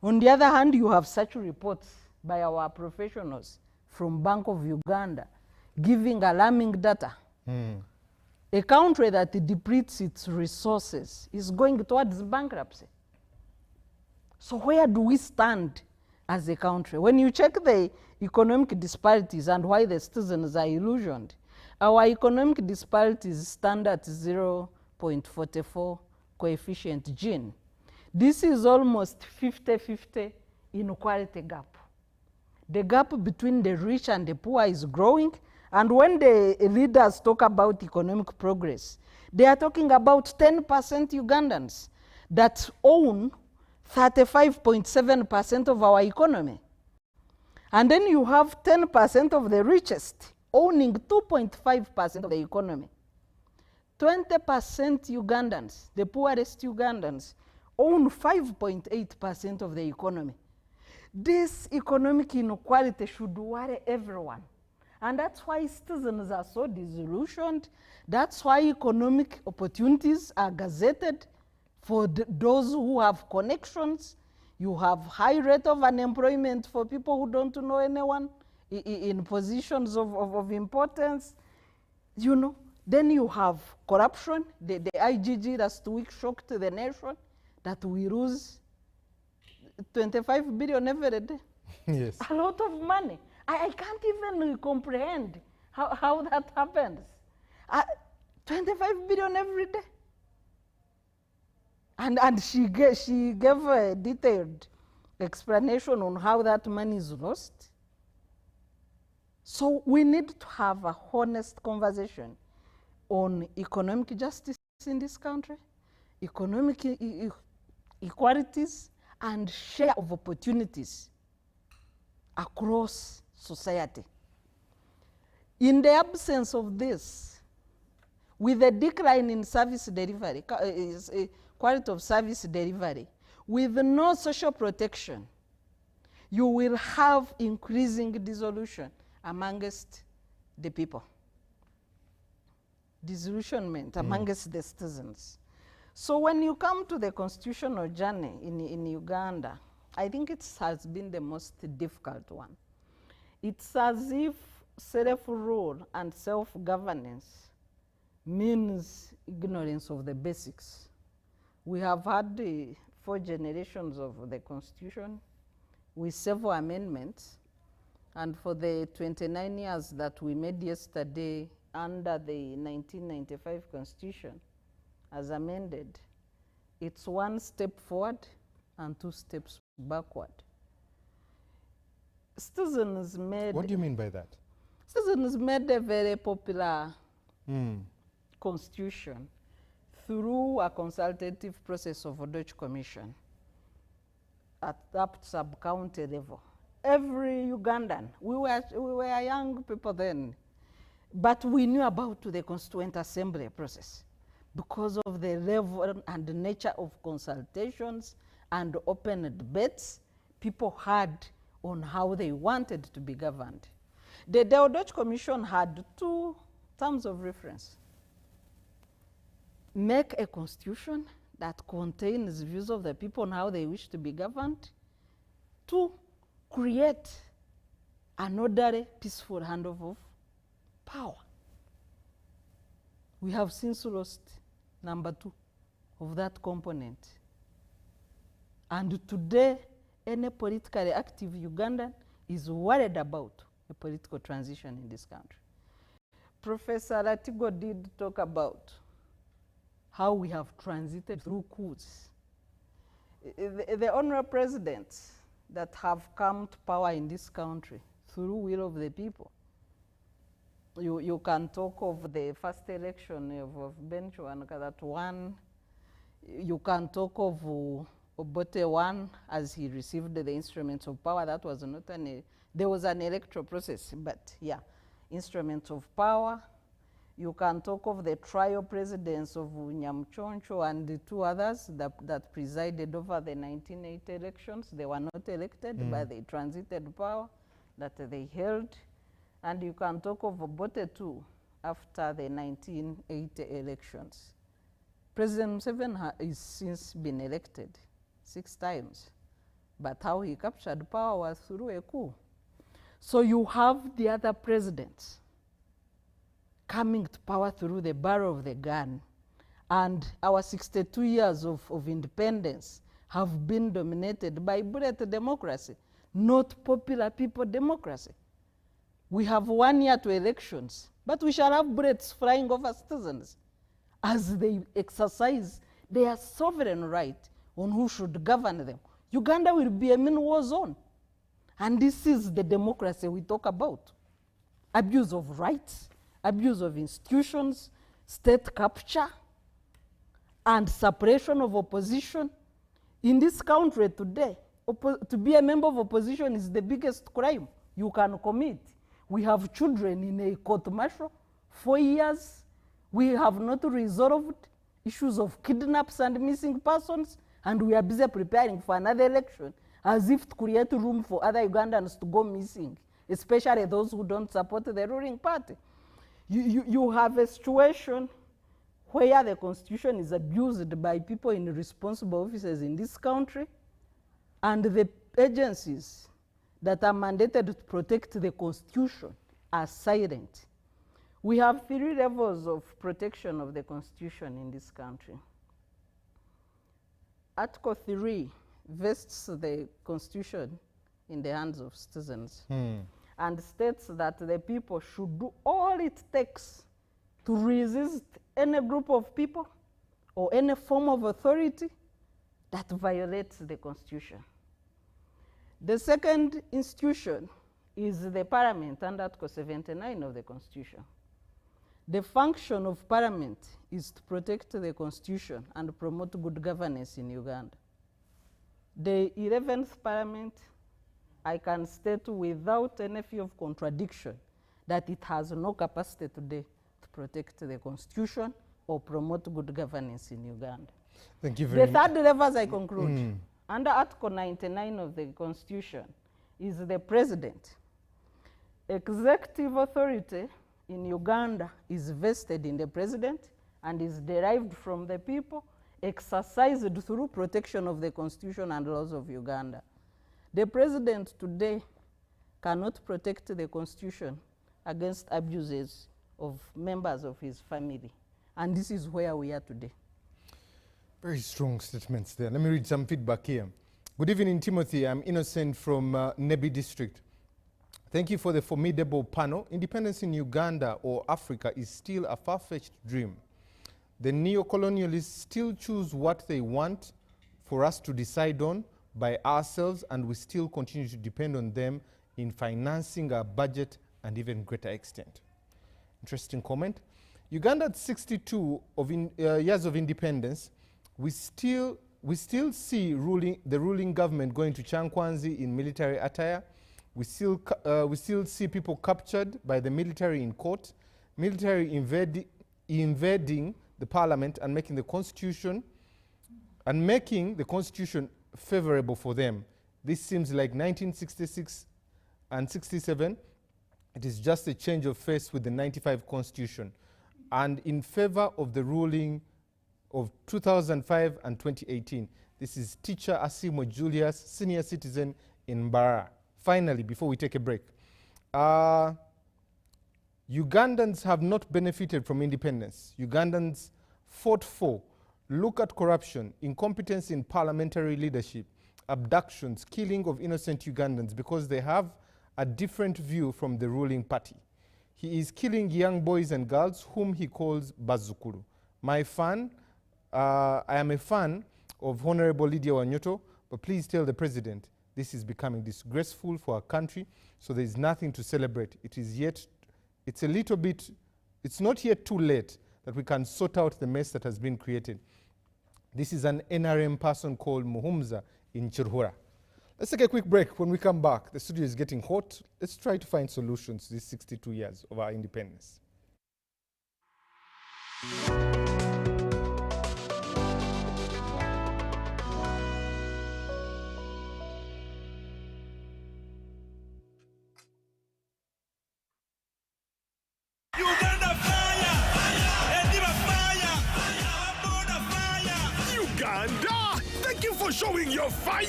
On the other hand, you have such reports by our professionals from Bank of Uganda giving alarming data. A country that depletes its resources is going towards bankruptcy. So where do we stand as a country? When you check the economic disparities and why the citizens are illusioned, our economic disparities stand at 0.44 coefficient Gini. This is almost 50-50 inequality gap. The gap between the rich and the poor is growing, and when the leaders talk about economic progress, they are talking about 10% Ugandans that own 35.7% of our economy. And then you have 10% of the richest owning 2.5% of the economy. 20% Ugandans, the poorest Ugandans, own 5.8% of the economy. This economic inequality should worry everyone. And that's why citizens are so disillusioned. That's why economic opportunities are gazetted for those who have connections. You have high rate of unemployment for people who don't know anyone in positions of importance. You know, then you have corruption. The IGG last week shocked the nation that we lose 25 billion every day. Yes. A lot of money. I can't even comprehend how that happens. 25 billion every day. And she gave a detailed explanation on how that money is lost. So we need to have a honest conversation on economic justice in this country, economic equalities, and share of opportunities across society. In the absence of this, with a decline in service delivery, quality of service delivery, with no social protection, you will have increasing dissolution amongst the people. Disillusionment amongst the citizens. So when you come to the constitutional journey in Uganda, I think it has been the most difficult one. It's as if self-rule and self-governance means ignorance of the basics. We have had 4 generations of the Constitution with several amendments, and for the 29 years that we made yesterday under the 1995 Constitution as amended, it's 1 step forward and 2 steps backward. Citizens made... What do you mean by that? Citizens made a very popular constitution through a consultative process of a Dutch commission at up sub-county level. Every Ugandan, we were young people then, but we knew about the Constituent Assembly process because of the level and the nature of consultations and open debates people had on how they wanted to be governed. The Dutch Commission had 2 terms of reference. Make a constitution that contains views of the people on how they wish to be governed. 2, create an orderly, peaceful handover of power. We have since lost number 2 of that component. And today, any politically active Ugandan is worried about a political transition in this country. Professor Latigo did talk about how we have transited through coups. The honorable presidents that have come to power in this country through will of the people. You can talk of the first election of Ben Chwanaka that won. You can talk of Obote won as he received the instruments of power. That was not there was an electoral process, but yeah, instruments of power. You can talk of the trial presidents of Nyamuchoncho and the 2 others that presided over the 1980 elections. They were not elected, but they transited power that they held. And you can talk of Obote too after the 1980 elections. President Museveni has since been elected 6 times, but how he captured power was through a coup. So you have the other presidents coming to power through the barrel of the gun. And our 62 years of independence have been dominated by bullet democracy, not popular people democracy. We have 1 year to elections, but we shall have bullets flying over citizens as they exercise their sovereign right on who should govern them. Uganda will be a war zone. And this is the democracy we talk about. Abuse of rights, abuse of institutions, state capture, and suppression of opposition. In this country today, to be a member of opposition is the biggest crime you can commit. We have children in a court-martial, 4 years. We have not resolved issues of kidnaps and missing persons, and we are busy preparing for another election as if to create room for other Ugandans to go missing especially those who don't support the ruling party. You have a situation where the constitution is abused by people in responsible offices in this country, and the agencies that are mandated to protect the constitution are silent. We have 3 levels of protection of the constitution in this country. Article 3 vests the constitution in the hands of citizens and states that the people should do all it takes to resist any group of people or any form of authority that violates the constitution. The second institution is the parliament under Article 79 of the constitution. The function of parliament is to protect the constitution and promote good governance in Uganda. The 11th parliament, I can state without any fear of contradiction that it has no capacity today to protect the constitution or promote good governance in Uganda. Thank you very much. The third level, as I conclude, under Article 99 of the constitution is the president. Executive authority in Uganda is vested in the president and is derived from the people, exercised through protection of the constitution and laws of Uganda. The president today cannot protect the constitution against abuses of members of his family. And this is where we are today. Very strong statements there. Let me read some feedback here. Good evening, Timothy. I'm Innocent from Nebi District. Thank you for the formidable panel. Independence in Uganda or Africa is still a far-fetched dream. The neo-colonialists still choose what they want for us to decide on by ourselves, and we still continue to depend on them in financing our budget and even greater extent. Interesting comment. Uganda at 62 years of independence, we still see the ruling government going to Chankwanzi in military attire. We still see people captured by the military in court, military invading the parliament and making the constitution favorable for them. This seems like 1966 and 67. It is just a change of face with the 95 constitution, and in favor of the ruling of 2005 and 2018. This is teacher Asimo Julius, senior citizen in Mbarara. Finally, before we take a break, Ugandans have not benefited from independence. Ugandans fought for. Look at corruption, incompetence in parliamentary leadership, abductions, killing of innocent Ugandans because they have a different view from the ruling party. He is killing young boys and girls whom he calls Bazukulu. I am a fan of Honorable Lydia Wanyoto, but please tell the president this is becoming disgraceful for our country, so there is nothing to celebrate. It's not yet too late that we can sort out the mess that has been created. This is an NRM person called Muhumza in Chirhura. Let's take a quick break. When we come back, the studio is getting hot. Let's try to find solutions to these 62 years of our independence. Showing your fire!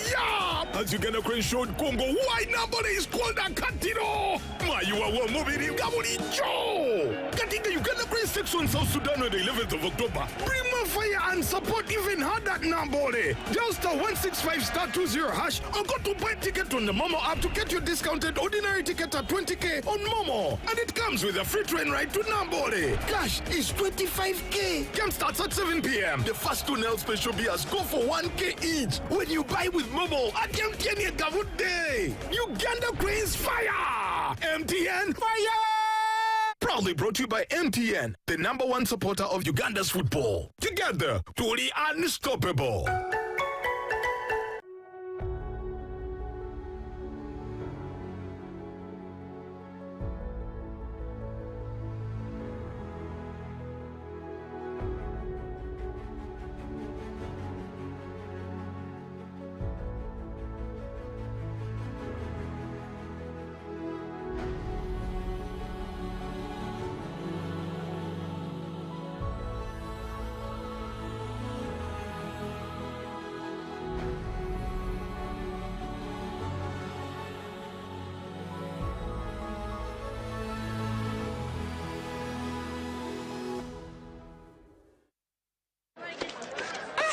As Uganda Crane showed Congo, why number is called a Katiro? Mayuwa wa mubiri gabulicho! Katika Uganda Crane section South Sudan on the 11th of October. Bring more fire and support even harder Nambole. Just a 165*20# or go to buy ticket on the Momo app to get your discounted ordinary ticket at 20K on Momo. And it comes with a free train ride to Nambole. Cash is 25K. Camp starts at 7 p.m. The first 2 Nel special beers go for 1K each. When you buy with Momo, I can't get it a day. Uganda Cranes fire! MTN fire! Proudly brought to you by MTN, the #1 supporter of Uganda's football. Together, truly unstoppable.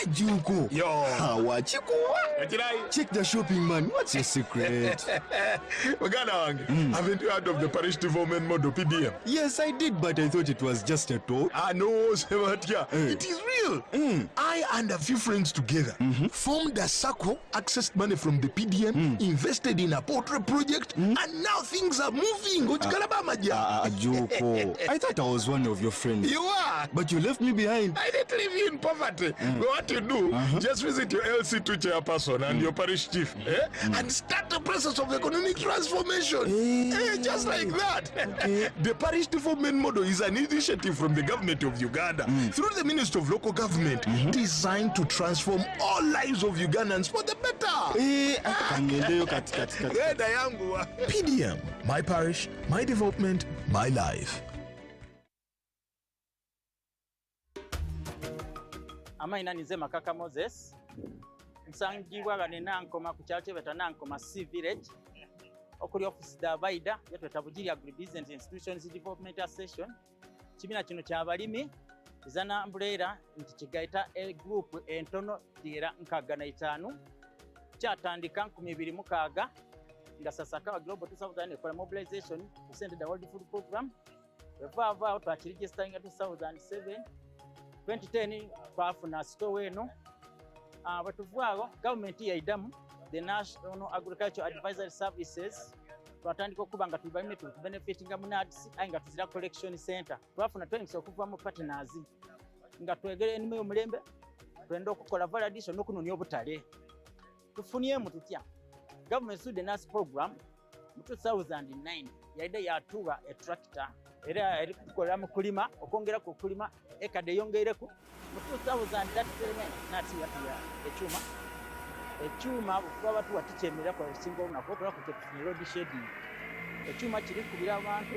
Juko. Yo. Check the shopping, man. What's your secret? Haven't you heard of the parish development model, PDM? Yes, I did, but I thought it was just a talk. No, Sebatia. It is real. I and a few friends together formed a circle, accessed money from the PDM, invested in a portrait project, and now things are moving. Juko, I thought I was one of your friends. You are. But you left me behind. I didn't leave you in poverty. What you do, just visit your LC2 chairperson and your parish chief and start the process of economic transformation. Just like that. The parish development model is an initiative from the government of Uganda through the Ministry of Local Government designed to transform all lives of Ugandans for the better. PDM, my parish, my development, my life. Amaina nize Makaka Moses. Nsangibwa gane nankoma ku kyalo kyebeta nankoma C village. Okuli office da Baida yatweta Bugiri Agribusiness Institutions Development Association. Kibina kino kyabalimi zana umbrella nti kigaita a group entono dira nkaga na 5 kyatandika 2026 nga sasaka global 2000 for mobilization to send the World Food Program. Weva to register in 2007 2010 twafuna store eno batuvaago government ya idamu the National Agricultural Advisory Services twatandika okuba nga tubalime tu benefitinga munadisi ainga tuzira collection center twafuna trainings okuva mu partners nga twegere enime omulembe twenda okukola validation n'okunonya obutale tufuniemu tutya government student program mu 2009 yaida yatuwa a tractor era eri kukola mu kulima okongera ku kulima ekade yongereku mu 2013 nati ya echuma bukaba batu watichemera kwa singo unakotola ku road shading echuma kiri kubira abantu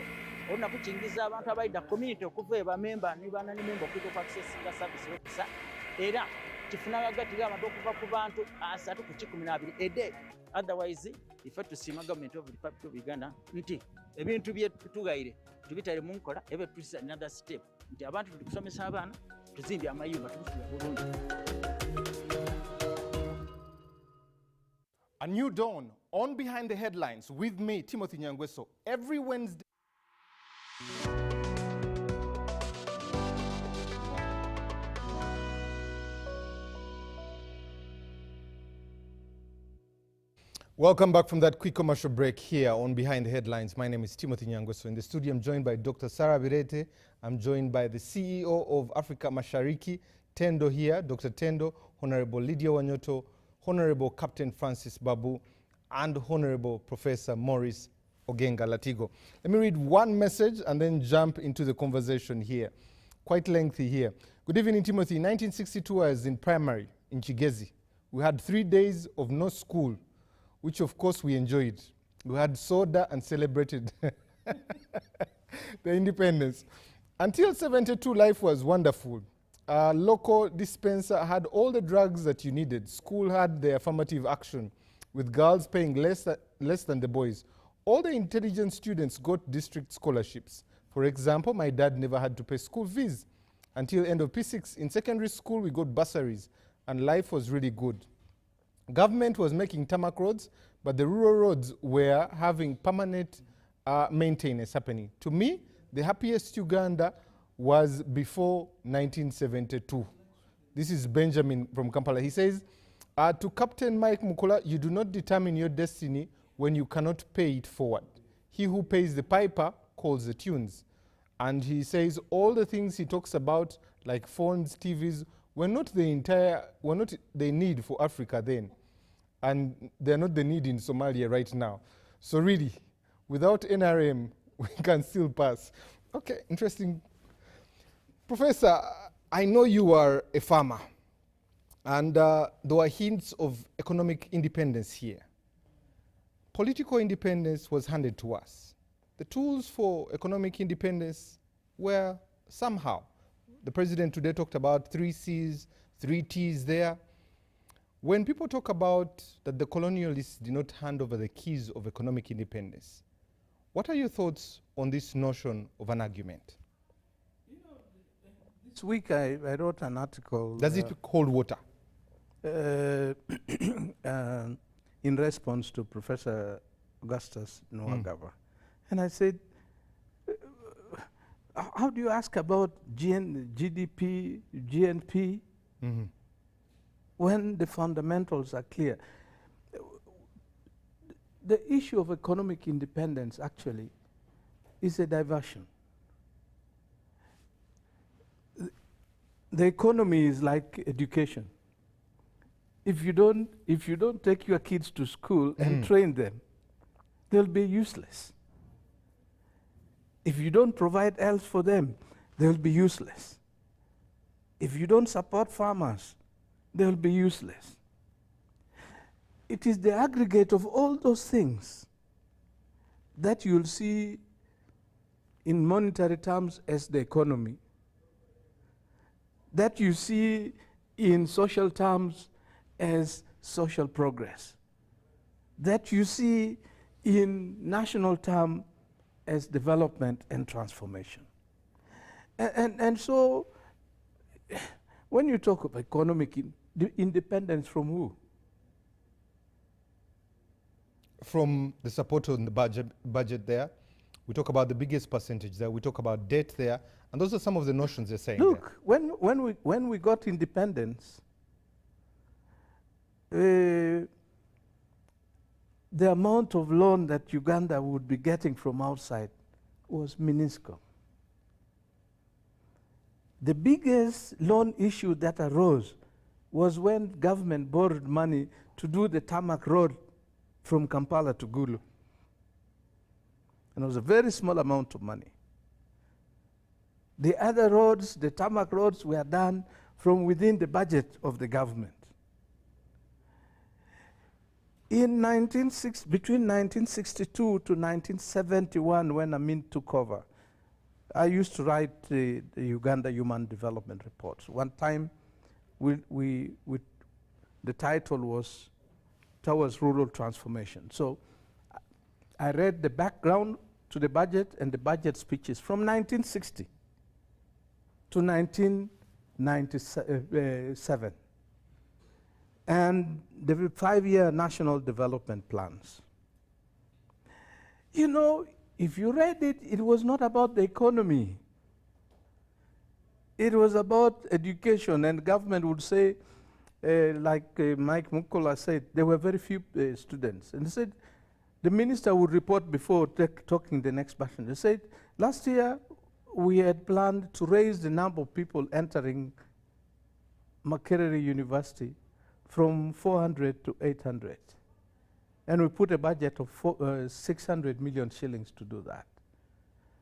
ona kuchingiza abantu abaida community okuva eba member ni bana ni member kwito access nga service yokusa era kifuna agati abantu okuva ku bantu asatu ku 12 a day otherwise ife tusima government of the Republic of Uganda nti ebintu bye tugaire tubitale mu nkola ebe tusa another step nti abantu tukusomesa abana tuzimbye amayumba tubisula bulungi. A new dawn on Behind the Headlines with me, Timothy Nyangweso, every Wednesday. Welcome back from that quick commercial break here on Behind the Headlines. My name is Timothy Nyangweso. In the studio, I'm joined by Dr. Sarah Birete. I'm joined by the CEO of Africa Mashariki, Tendo here, Dr. Tendo, Honorable Lydia Wanyoto, Honorable Captain Francis Babu, and Honorable Professor Maurice Ogenga Latigo. Let me read one message and then jump into the conversation here. Quite lengthy here. Good evening, Timothy. In 1962, I was in primary in Chigezi. We had 3 days of no school, which of course we enjoyed. We had soda and celebrated the independence. Until 72, life was wonderful. Local dispenser had all the drugs that you needed. School had the affirmative action, with girls paying less than the boys. All the intelligent students got district scholarships. For example, my dad never had to pay school fees until end of P6. In secondary school, we got bursaries, and life was really good. Government was making tarmac roads, but the rural roads were having permanent maintenance happening. To me, the happiest Uganda was before 1972. This is Benjamin from Kampala. He says, to Captain Mike Mukola, you do not determine your destiny when you cannot pay it forward. He who pays the piper calls the tunes. And he says all the things he talks about, like phones, TVs, were not the need for Africa then. And they're not the need in Somalia right now. So really, without NRM, we can still pass. Okay, interesting. Professor, I know you are a farmer, and there were hints of economic independence here. Political independence was handed to us. The tools for economic independence were somehow. The president today talked about 3 C's, 3 T's there. When people talk about that the colonialists did not hand over the keys of economic independence, what are your thoughts on this notion of an argument? This week I wrote an article. Does it hold water? uh, in response to Professor Augustus Nwagava. And I said, how do you ask about GDP, GNP, when the fundamentals are clear? The issue of economic independence actually is a diversion. The economy is like education. If you don't take your kids to school and train them, they'll be useless. If you don't provide else for them, they'll be useless. If you don't support farmers, they'll be useless. It is the aggregate of all those things that you'll see in monetary terms as the economy, that you see in social terms as social progress, that you see in national terms as development and transformation. And so when you talk of economic independence from who? From the support on the budget there. We talk about the biggest percentage there. We talk about debt there. And those are some of the notions they're saying. Look, when we got independence, the amount of loan that Uganda would be getting from outside was minuscule. The biggest loan issue that arose was when government borrowed money to do the tarmac road from Kampala to Gulu. And it was a very small amount of money. The other roads, the tarmac roads, were done from within the budget of the government. Between 1962 to 1971, when Amin took over, I used to write the Uganda Human Development Reports. One time, the title was Towards Rural Transformation. So I read the background to the budget and the budget speeches from 1960 to 1997. And the 5-year national development plans. You know, if you read it, it was not about the economy. It was about education, and government would say, like Mike Mukola said, there were very few students. And he said, the minister would report before talking the next question. He said, last year we had planned to raise the number of people entering Makerere University from 400 to 800. And we put a budget of 600 million shillings to do that.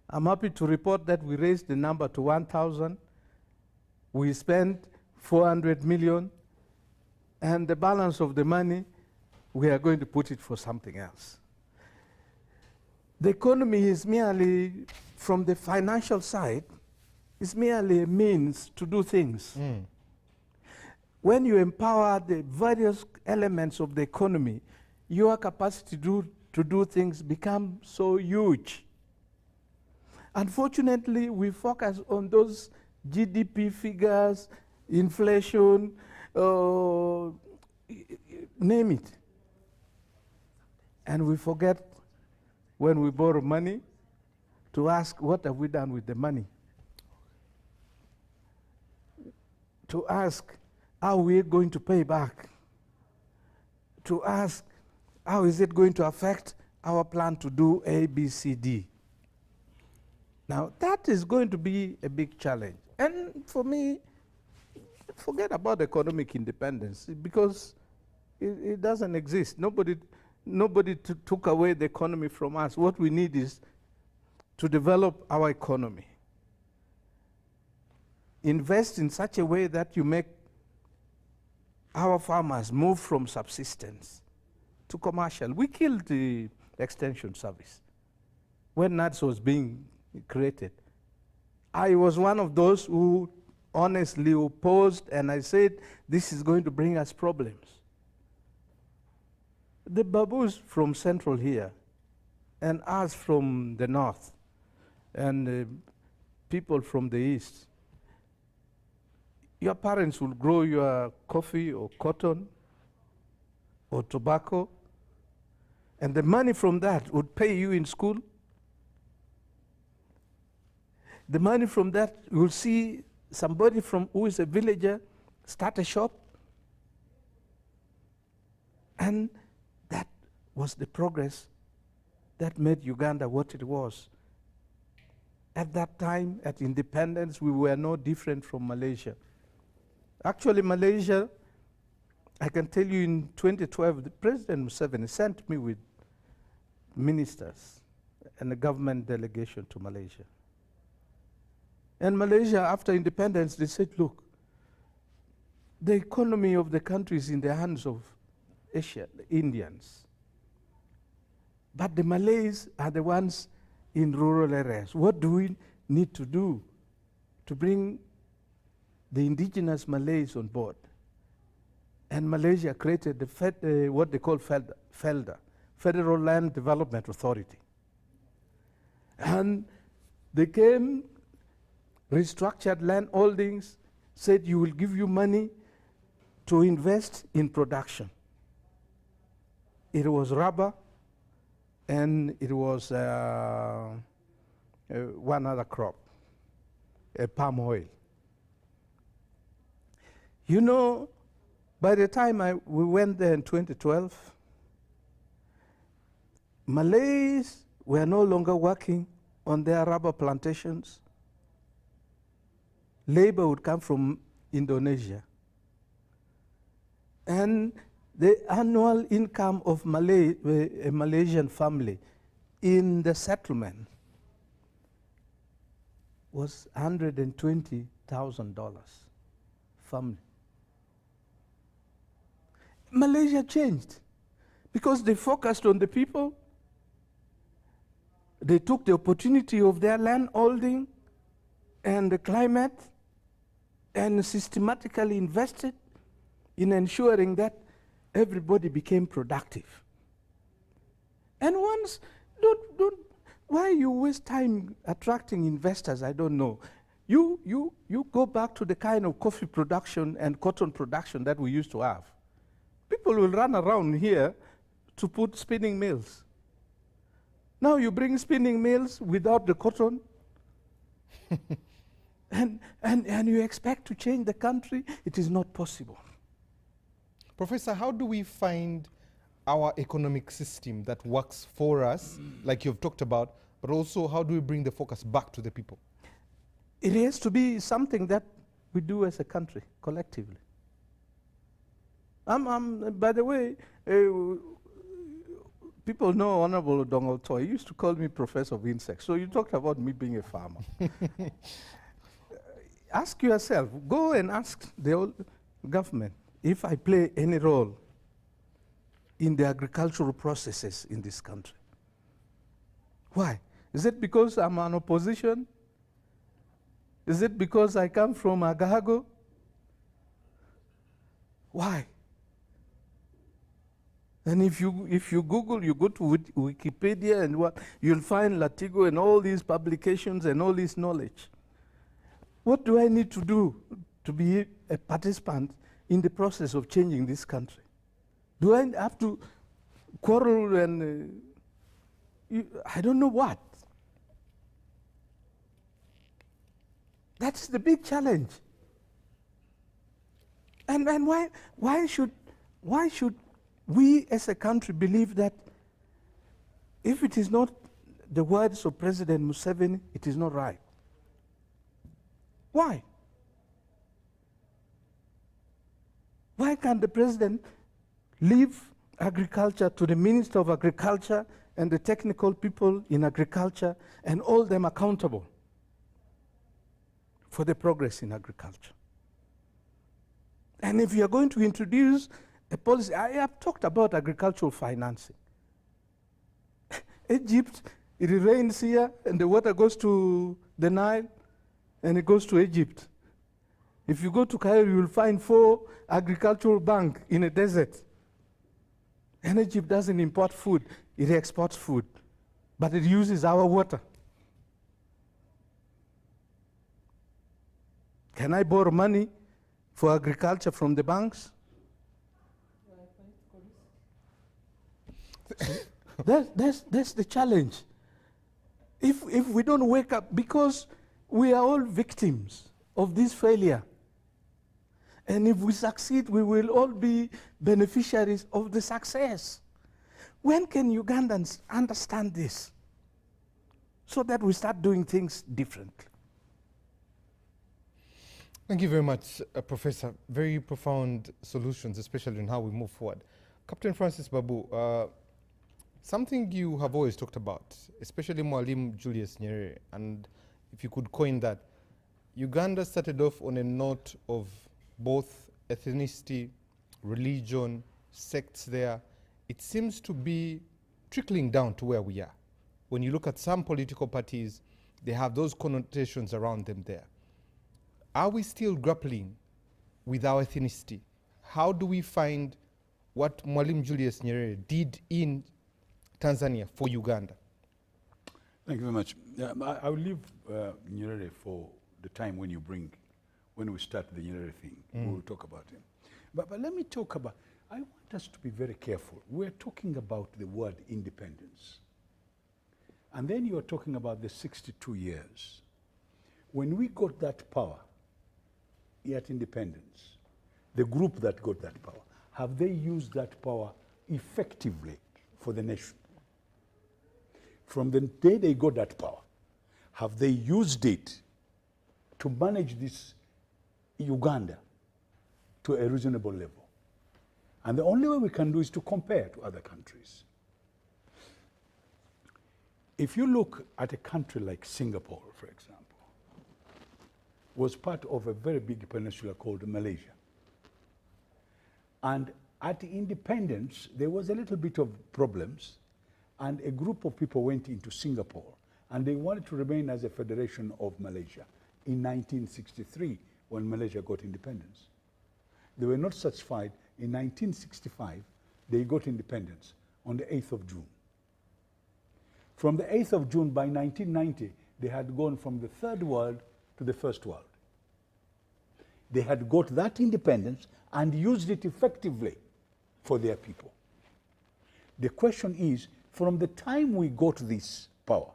I'm happy to report that we raised the number to 1,000. We spent 400 million. And the balance of the money, we are going to put it for something else. The economy is merely, from the financial side, is merely a means to do things. When you empower the various elements of the economy, your capacity to do things becomes so huge. Unfortunately, we focus on those GDP figures, inflation, name it. And we forget, when we borrow money, to ask what have we done with the money. To ask, how are we going to pay back? To ask, how is it going to affect our plan to do A, B, C, D? Now, that is going to be a big challenge. And for me, forget about economic independence, because it doesn't exist. Nobody took away the economy from us. What we need is to develop our economy. Invest in such a way that you make our farmers move from subsistence to commercial. We killed the extension service when NADS was being created. I was one of those who honestly opposed, and I said, this is going to bring us problems. The Babus from central here, and us from the north, and people from the east, your parents will grow your coffee or cotton or tobacco, and the money from that would pay you in school. The money from that, you'll see somebody who is a villager start a shop. And that was the progress that made Uganda what it was. At that time, at independence, we were no different from Malaysia. Actually, Malaysia, I can tell you in 2012, the President Museveni sent me with ministers and a government delegation to Malaysia. And Malaysia, after independence, they said, look, the economy of the country is in the hands of Asia, the Indians. But the Malays are the ones in rural areas. What do we need to do to bring the indigenous Malays on board? And Malaysia created the what they call FELDA, Federal Land Development Authority. And they came, restructured land holdings, said you will give you money to invest in production. It was rubber, and it was one other crop, palm oil. You know, by the time we went there in 2012, Malays were no longer working on their rubber plantations. Labor would come from Indonesia. And the annual income of a Malaysian family in the settlement was $120,000 family. Malaysia changed because they focused on the people. They took the opportunity of their land holding and the climate and systematically invested in ensuring that everybody became productive. And once, why you waste time attracting investors, I don't know. You go back to the kind of coffee production and cotton production that we used to have. People will run around here to put spinning mills. Now you bring spinning mills without the cotton, and you expect to change the country. It is not possible. Professor, how do we find our economic system that works for us, like you've talked about, but also how do we bring the focus back to the people? It has to be something that we do as a country, collectively. By the way, people know Honorable Donald Toy. He used to call me Professor of Insects. So you talked about me being a farmer. Ask yourself, go and ask the old government if I play any role in the agricultural processes in this country. Why? Is it because I'm an opposition? Is it because I come from Agahago? Why? And if you Google, you go to Wikipedia and what, you'll find Latigo and all these publications and all this knowledge. What do I need to do to be a participant in the process of changing this country? Do I have to quarrel and I don't know what? That's the big challenge. And why should we as a country believe that if it is not the words of President Museveni, it is not right? Why? Why can't the president leave agriculture to the Minister of Agriculture and the technical people in agriculture and hold them accountable for the progress in agriculture? And if you are going to introduce a policy, I have talked about agricultural financing. Egypt, it rains here and the water goes to the Nile and it goes to Egypt. If you go to Cairo, you will find 4 agricultural banks in a desert. And Egypt doesn't import food, it exports food, but it uses our water. Can I borrow money For agriculture from the banks? That's the challenge. If we don't wake up, because we are all victims of this failure. And if we succeed, we will all be beneficiaries of the success. When can Ugandans understand this? So that we start doing things differently. Thank you very much, Professor. Very profound solutions, especially in how we move forward. Captain Francis Babu, something you have always talked about, especially Mwalimu Julius Nyerere, and if you could coin that, Uganda started off on a note of both ethnicity, religion, sects there. It seems to be trickling down to where we are. When you look at some political parties, they have those connotations around them there. Are we still grappling with our ethnicity? How do we find what Mwalimu Julius Nyerere did in Tanzania for Uganda? Thank you very much. I will leave Nyerere for the time when we start the Nyerere thing. We will talk about him. But let me talk about, I want us to be very careful. We're talking about the word independence. And then you are talking about the 62 years. When we got that power, yet independence, the group that got that power, have they used that power effectively for the nation? From the day they got that power, have they used it to manage this Uganda to a reasonable level? And the only way we can do is to compare to other countries. If you look at a country like Singapore, for example, was part of a very big peninsula called Malaysia. And at independence, there was a little bit of problems, and a group of people went into Singapore, and they wanted to remain as a federation of Malaysia in 1963, when Malaysia got independence. They were not satisfied. In 1965, they got independence on the 8th of June. From the 8th of June, by 1990, they had gone from the third world to the first world. They had got that independence and used it effectively for their people. The question is, from the time we got this power,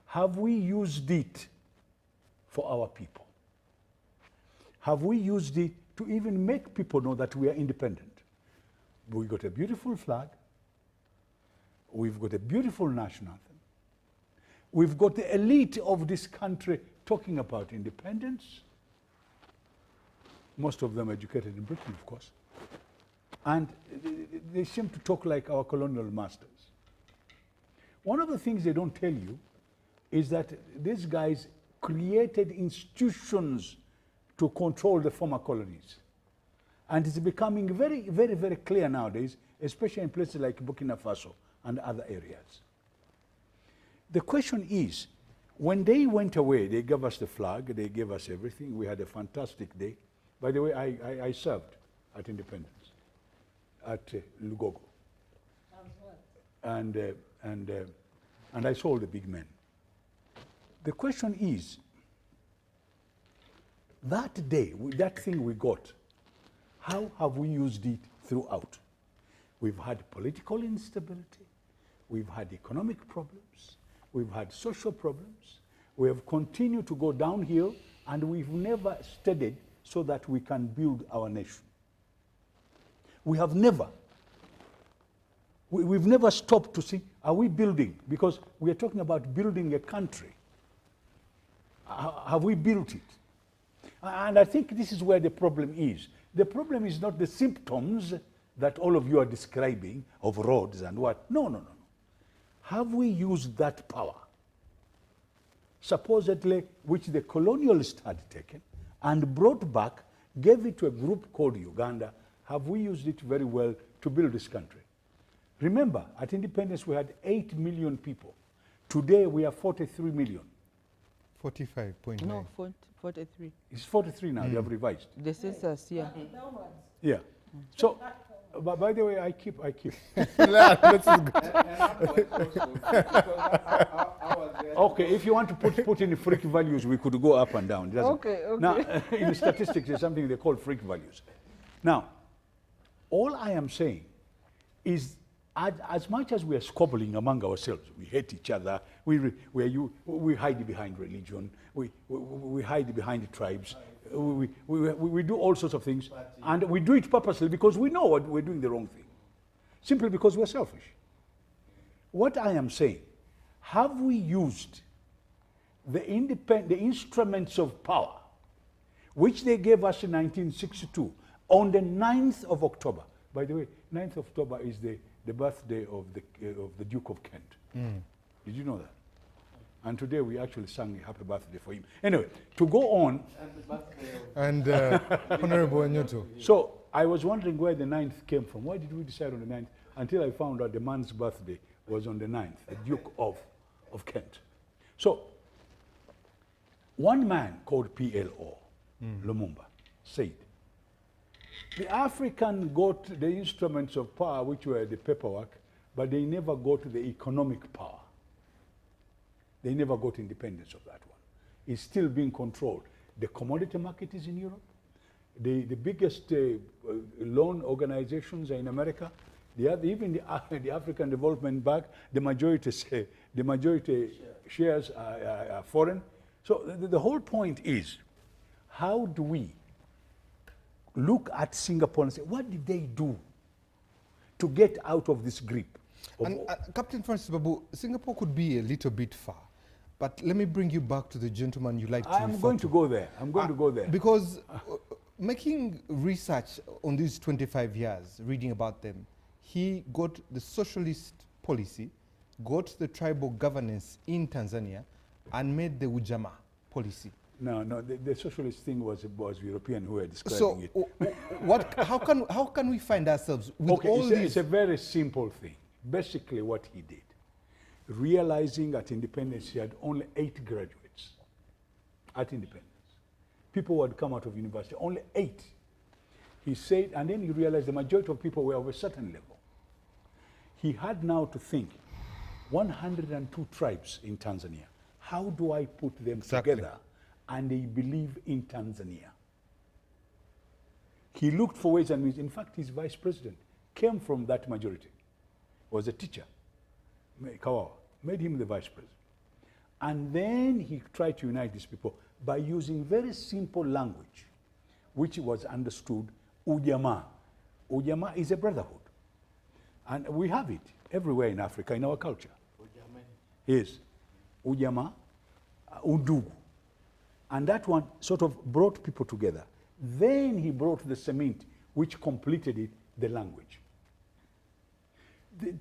have we used it for our people? Have we used it to even make people know that we are independent? We got a beautiful flag. We've got a beautiful national anthem. We've got the elite of this country talking about independence. Most of them educated in Britain, of course. And they seem to talk like our colonial masters. One of the things they don't tell you is that these guys created institutions to control the former colonies. And it's becoming very, very, very clear nowadays, especially in places like Burkina Faso and other areas. The question is, when they went away, they gave us the flag, they gave us everything. We had a fantastic day. By the way, I served at independence at Lugogo. And I saw all the big men. The question is, that day, that thing we got, how have we used it throughout? We've had political instability, we've had economic problems, we've had social problems, we have continued to go downhill, and we've never studied so that we can build our nation. We have never. We've never stopped to see, are we building? Because we are talking about building a country. Have we built it? And I think this is where the problem is. The problem is not the symptoms that all of you are describing of roads and what. No, no, no, no. Have we used that power, supposedly, which the colonialists had taken and brought back, gave it to a group called Uganda? Have we used it very well to build this country? Remember, at independence, we had 8 million people. Today, we are 43 million. 45.9. No, 43. It's 43 now, they have revised. The census, yeah. Yeah. So But by the way, I keep. Okay, if you want to put in freak values, we could go up and down. Okay. Now, in statistics, there's something they call freak values. Now, all I am saying is, as much as we are squabbling among ourselves, we hate each other, we hide behind religion, we hide behind the tribes, we do all sorts of things, and we do it purposely because we know what we're doing the wrong thing, simply because we're selfish. What I am saying, have we used the instruments of power, which they gave us in 1962, on the 9th of October? By the way, 9th of October is the birthday of the Duke of Kent. Did you know that? And today we actually sang a happy birthday for him. Anyway, to go on. And Honorable Nyoto. So I was wondering where the 9th came from. Why did we decide on the 9th? Until I found out the man's birthday was on the 9th, the Duke of Kent. So one man called PLO, Lumumba, said, the African got the instruments of power, which were the paperwork, but they never got the economic power. They never got independence of that one. It's still being controlled. The commodity market is in Europe. The biggest loan organizations are in America. Even the African Development Bank, the majority shares are foreign. So the whole point is, how do we look at Singapore and say, what did they do to get out of this grip? And Captain Francis Babu, Singapore could be a little bit far, but let me bring you back to the gentleman you like to I'm going to go there. I'm going to go there. Because making research on these 25 years, reading about them, he got the socialist policy, got the tribal governance in Tanzania, and made the Ujamaa policy. No, the socialist thing was European who were describing it. How can we find ourselves with all these? It's a very simple thing. Basically what he did, realizing at independence he had only 8 graduates at independence. People who had come out of university, only 8. He said, and then he realized the majority of people were of a certain level. He had now to think, 102 tribes in Tanzania, how do I put them together and they believe in Tanzania? He looked for ways and means. In fact, his vice president came from that majority, was a teacher, Kawawa, made him the vice president. And then he tried to unite these people by using very simple language, which was understood, Ujamaa. Ujamaa is a brotherhood. And we have it everywhere in Africa, in our culture. Yes. Ujamaa, Undugu. And that one sort of brought people together. Then he brought the cement, which completed it, the language.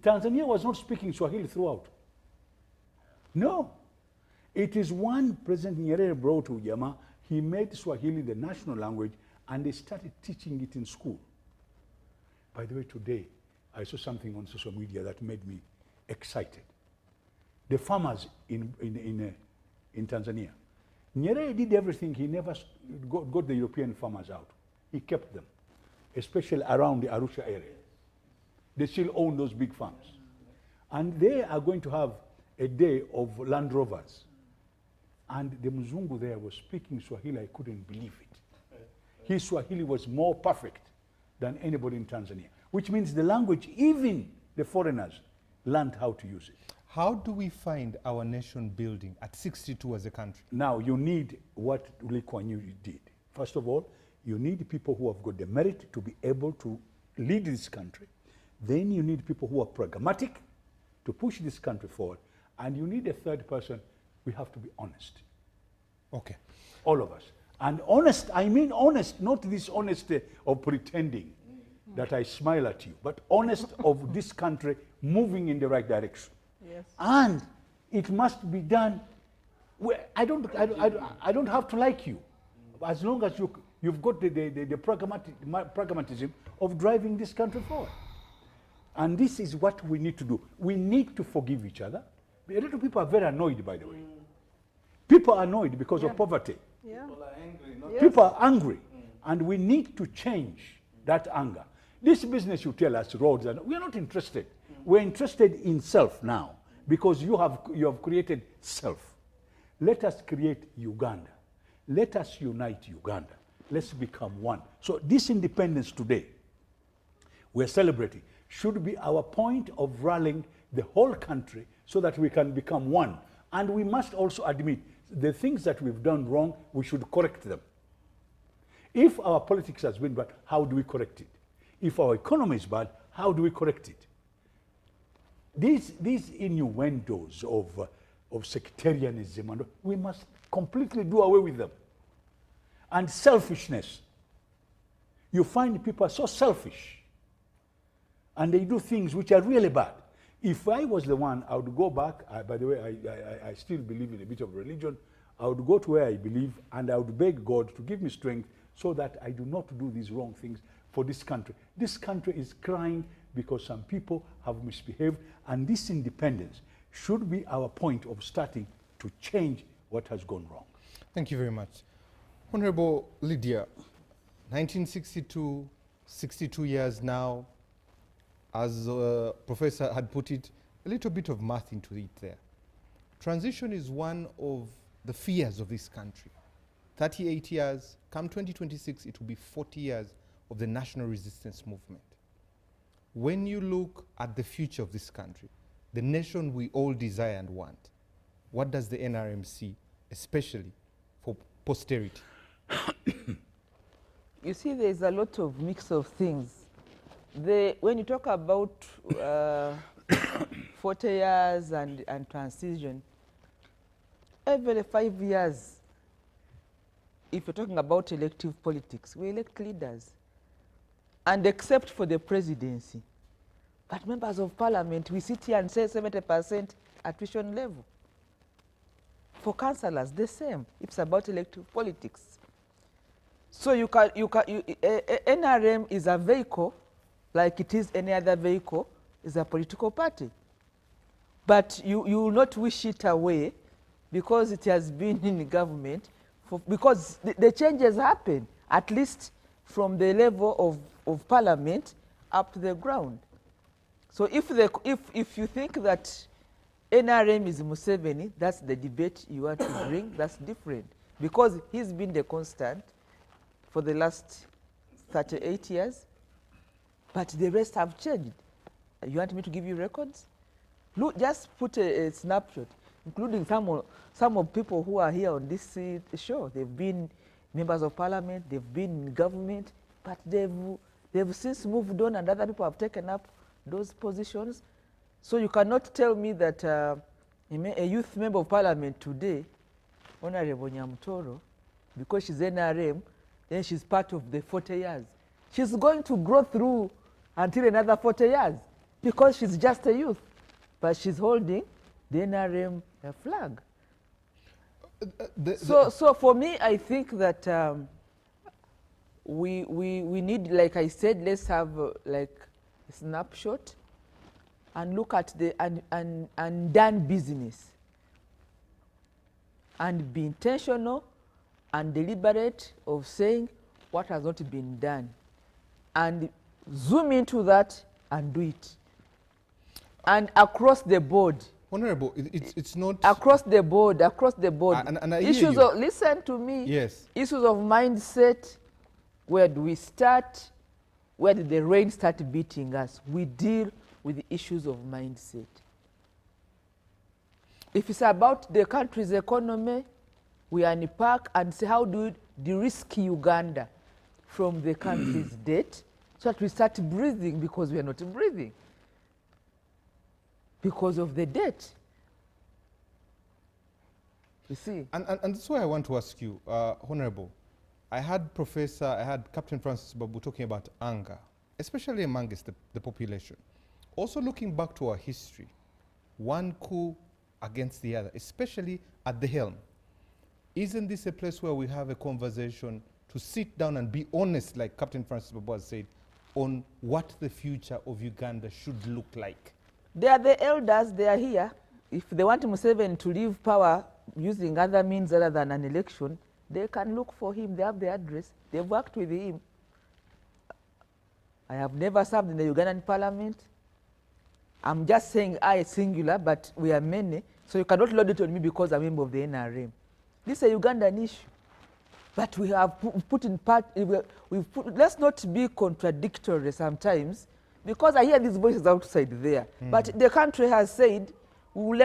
Tanzania was not speaking Swahili throughout. No. It is when President Nyerere brought Ujamaa, he made Swahili the national language, and they started teaching it in school. By the way, today, I saw something on social media that made me excited. The farmers in Tanzania. Nyerere did everything. He never got the European farmers out. He kept them, especially around the Arusha area. They still own those big farms. And they are going to have a day of Land Rovers. And the Mzungu there was speaking Swahili. I couldn't believe it. His Swahili was more perfect than anybody in Tanzania, which means the language, even the foreigners, learned how to use it. How do we find our nation building at 62 as a country? Now, you need what Lee Kuan Yew did. First of all, you need people who have got the merit to be able to lead this country. Then you need people who are pragmatic to push this country forward. And you need a third person. We have to be honest. Okay. All of us. And honest, I mean honest, not this honesty of pretending that I smile at you, but honest of this country moving in the right direction. Yes. And it must be done. I don't have to like you, as long as you've got the pragmatism of driving this country forward. And this is what we need to do. We need to forgive each other. A lot of people are very annoyed, by the way. People are annoyed because of poverty. Yeah. People are angry. And we need to change that anger. This business you tell us, roads, and we are not interested. We're interested in self now because you have created self. Let us create Uganda. Let us unite Uganda. Let's become one. So this independence today, we're celebrating, should be our point of rallying the whole country so that we can become one. And we must also admit the things that we've done wrong, we should correct them. If our politics has been bad, how do we correct it? If our economy is bad, how do we correct it? These innuendos of sectarianism, and we must completely do away with them. And selfishness. You find people are so selfish and they do things which are really bad. If I was the one, I would go back. By the way, I still believe in a bit of religion. I would go to where I believe and I would beg God to give me strength so that I do not do these wrong things for this country. This country is crying because some people have misbehaved, and this independence should be our point of starting to change what has gone wrong. Thank you very much. Honorable Lydia, 1962, 62 years now, as Professor had put it, a little bit of math into it there. Transition is one of the fears of this country. 38 years, come 2026, it will be 40 years of the national resistance movement. When you look at the future of this country, the nation we all desire and want, what does the NRM see, especially for posterity? You see, there's a lot of mix of things. When you talk about 40 years and transition, every 5 years, if you're talking about elective politics, we elect leaders. And except for the presidency, but members of parliament, we sit here and say 70% attrition level. For councillors, the same. It's about elective politics. So NRM is a vehicle, like it is any other vehicle, is a political party. But you will not wish it away because it has been in the government, because the changes happen, at least from the level of parliament up to the ground. So if you think that NRM is Museveni, that's the debate you want to bring, that's different. Because he's been the constant for the last 38 years, but the rest have changed. You want me to give you records? Look, just put a snapshot, including some of people who are here on this show. They've been members of parliament, they've been in government, but they've since moved on and other people have taken up those positions. So you cannot tell me that a youth member of parliament today, Honorable Nyamutoro, because she's NRM, then she's part of the 40 years. She's going to grow through until another 40 years because she's just a youth, but she's holding the NRM flag. So for me, I think that we need, like I said, let's have like a snapshot and look at the undone business and be intentional and deliberate of saying what has not been done and zoom into that and do it. And across the board. Honorable, it's not... Across the board. And I hear you. Listen to me. Yes. Issues of mindset, where do we start? Where did the rain start beating us? We deal with the issues of mindset. If it's about the country's economy, we unpack and say, how do we de-risk Uganda from the country's debt so that we start breathing, because we are not breathing because of the debt. You see? And that's why I want to ask you, Honorable, I had Captain Francis Babu talking about anger, especially amongst the population. Also looking back to our history, one coup against the other, especially at the helm. Isn't this a place where we have a conversation to sit down and be honest, like Captain Francis Babu has said, on what the future of Uganda should look like? They are the elders, they are here. If they want Museveni to leave power using other means other than an election, they can look for him, they have the address, they've worked with him. I have never served in the Ugandan parliament. I'm just saying I singular, but we are many. So you cannot load it on me because I'm a member of the NRM. This is a Ugandan issue. But we have put in part, let's not be contradictory sometimes, because I hear these voices outside there. But the country has said we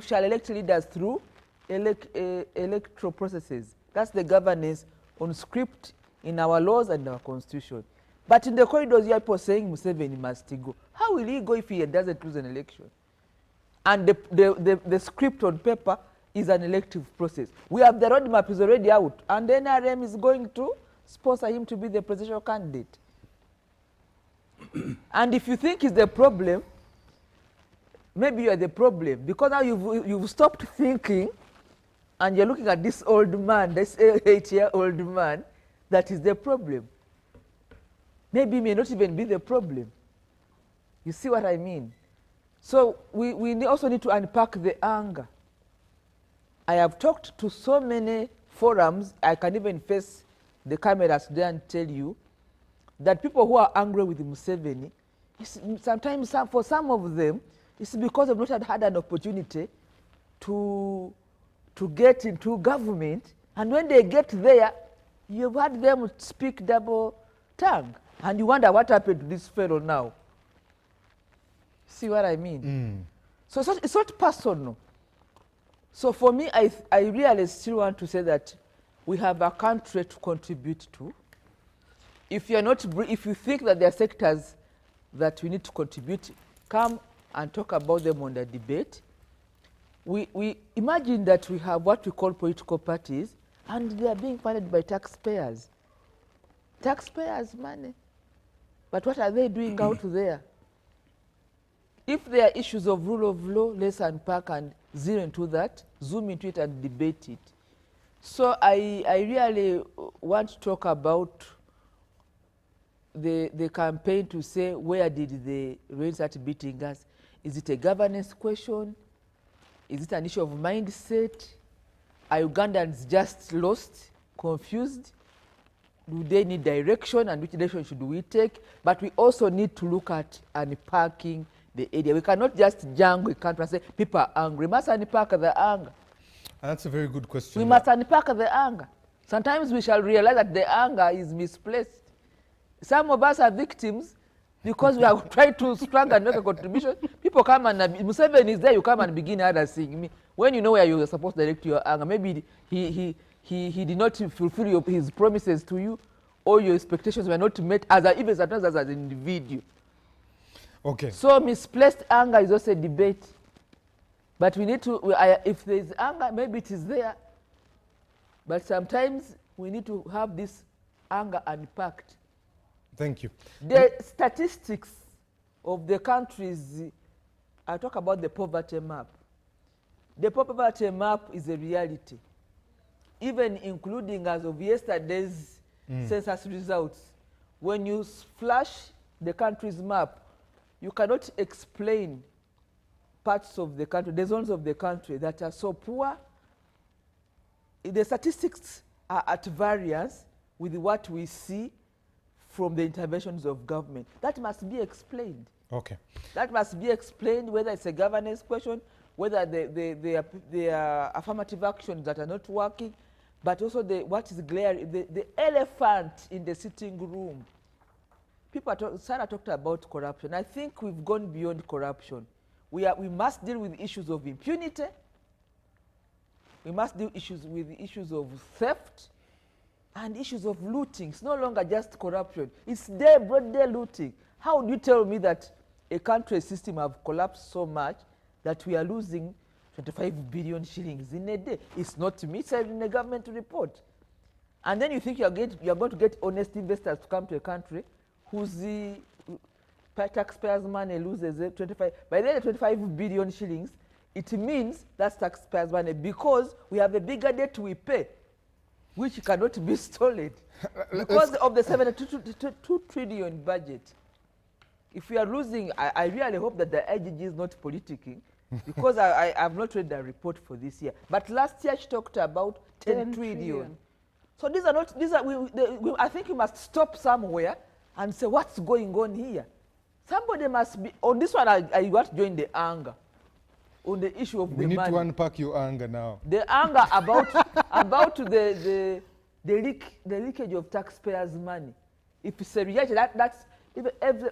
shall elect leaders through electoral processes. That's the governance on script in our laws and our constitution. But in the corridors, you are people saying Museveni must go. How will he go if he doesn't lose an election? And the script on paper is an elective process. We have the roadmap is already out, and the NRM is going to sponsor him to be the presidential candidate. And if you think it's the problem, maybe you are the problem, because now you've stopped thinking, and you're looking at this old man, this 8-year-old man, that is the problem. Maybe it may not even be the problem. You see what I mean? So we also need to unpack the anger. I have talked to so many forums, I can even face the cameras today and tell you that people who are angry with Museveni, sometimes for some of them, it's because they've not had an opportunity to get into government, and when they get there, you've had them speak double tongue, and you wonder what happened to this fellow now. See what I mean? So it's not personal. So for me, I really still want to say that we have a country to contribute to. If you think that there are sectors that we need to contribute, come and talk about them on the debate. We imagine that we have what we call political parties, and they are being funded by taxpayers. Taxpayers' money. But what are they doing out there? If there are issues of rule of law, let's unpack and zoom into it and debate it. So I really want to talk about the campaign to say, where did the rain start beating us? Is it a governance question? Is it an issue of mindset? Are Ugandans just lost, confused? Do they need direction, and which direction should we take? But we also need to look at unpacking the area. We cannot just jungle a country and say people are angry. We must unpack the anger. That's a very good question. We must unpack the anger. Sometimes we shall realize that the anger is misplaced. Some of us are victims because we have tried to struggle and make a contribution. People come and Museveni is there, you come and begin harassing me. When you know where you are supposed to direct your anger, maybe he did not fulfill his promises to you, or your expectations were not met even sometimes as an individual. Okay. So misplaced anger is also a debate. But we need to, if there is anger, maybe it is there. But sometimes we need to have this anger unpacked. Thank you. The statistics of the countries, I talk about the poverty map. The poverty map is a reality. Even including as of yesterday's census results. When you flash the country's map, you cannot explain parts of the country, the zones of the country that are so poor. The statistics are at variance with what we see from the interventions of government. That must be explained. Okay. That must be explained, whether it's a governance question, whether there are affirmative actions that are not working, but also what is glaring, the elephant in the sitting room. Sarah talked about corruption. I think we've gone beyond corruption. We must deal with issues of impunity. We must deal with issues of theft and issues of looting. It's no longer just corruption. It's broad day looting. How do you tell me that a country system have collapsed so much that we are losing 25 billion shillings in a day? It's not me, it's in a government report. And then you think you're going to get honest investors to come to a country whose taxpayers' money loses 25. By the 25 billion shillings, it means that's taxpayers' money, because we have a bigger debt we pay, which cannot be stolen because of the 72 trillion budget. If we are losing, I really hope that the IGG is not politicking, because I have not read the report for this year. But last year she talked about 10 trillion. So I think we must stop somewhere and say, what's going on here? Somebody must be, on this one, I want to join the anger on the issue of we the need money. to unpack your anger now. The anger about the leakage of taxpayers' money. If it's a reality, that's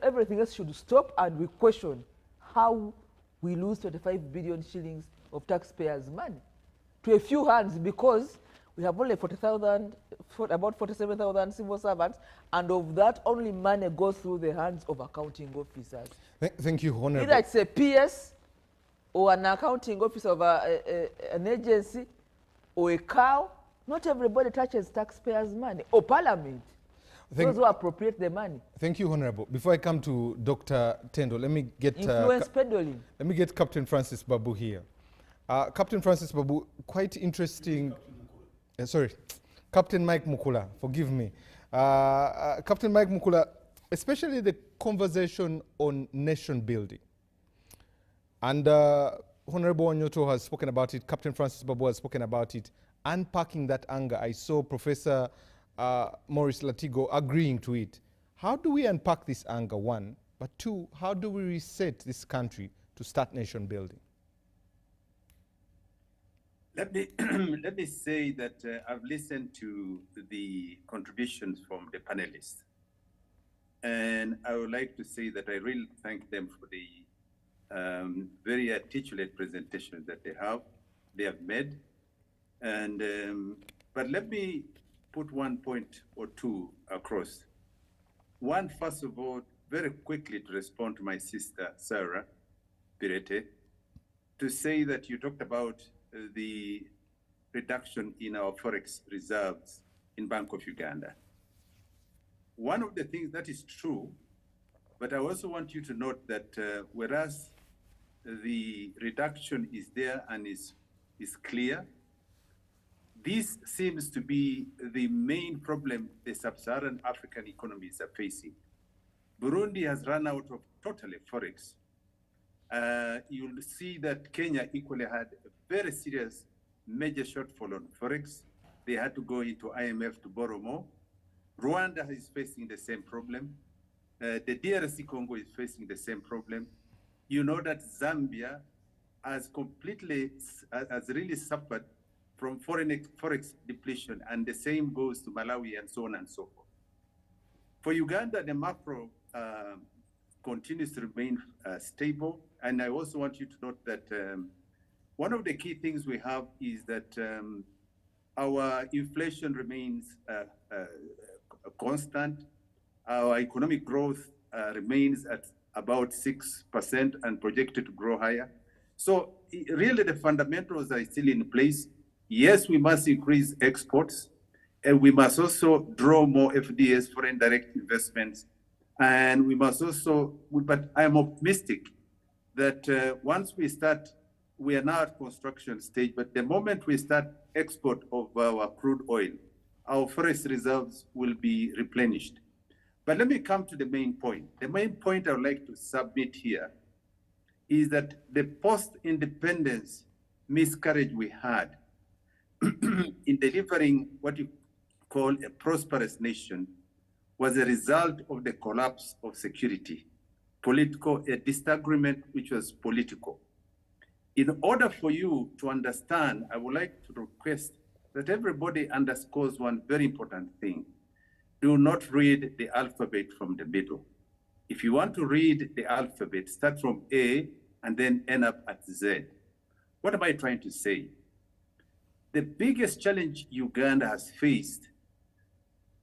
everything else should stop, and we question how we lose 25 billion shillings of taxpayers' money to a few hands, because we have only 40,000, about 47,000 civil servants, and of that, only money goes through the hands of accounting officers. Thank you, Honorable. Either it's a PS or an accounting officer of an agency or a cow. Not everybody touches taxpayers' money, or Parliament. Those who appropriate the money. Thank you, Honorable. Before I come to Dr. Tendo, let me get influence peddling. Let me get Captain Francis Babu here. Captain Francis Babu, quite interesting. Sorry, Captain Mike Mukula, forgive me. Captain Mike Mukula, especially the conversation on nation building. And Honorable Wanyoto has spoken about it, Captain Francis Babu has spoken about it, unpacking that anger. I saw Professor Maurice Latigo agreeing to it. How do we unpack this anger, one? But two, how do we reset this country to start nation building? Let me say that I've listened to the contributions from the panelists. And I would like to say that I really thank them for the very articulate presentations that they have made. And, but let me put one point or two across. One, first of all, very quickly to respond to my sister, Sarah Pirete, to say that you talked about the reduction in our forex reserves in Bank of Uganda. One of the things that is true, but I also want you to note that whereas the reduction is there and is clear, this seems to be the main problem the sub-Saharan African economies are facing. Burundi has run out of totally forex. You'll see that Kenya equally had a very serious major shortfall on forex. They had to go into IMF to borrow more. Rwanda is facing the same problem. The DRC Congo is facing the same problem. You know that Zambia has really suffered from forex depletion, and the same goes to Malawi and so on and so forth. For Uganda, the macro continues to remain stable. And I also want you to note that one of the key things we have is that our inflation remains constant. Our economic growth remains at about 6% and projected to grow higher. So really the fundamentals are still in place. Yes, we must increase exports, and we must also draw more FDIs, foreign direct investments. And we must also, but I'm optimistic that once we start, we are now at construction stage, but the moment we start export of our crude oil, our forest reserves will be replenished. But let me come to the main point. The main point I would like to submit here is that the post-independence miscarriage we had in delivering what you call a prosperous nation was a result of the collapse of security, a disagreement which was political. In order for you to understand, I would like to request that everybody underscores one very important thing. Do not read the alphabet from the middle. If you want to read the alphabet, start from A and then end up at Z. What am I trying to say? The biggest challenge Uganda has faced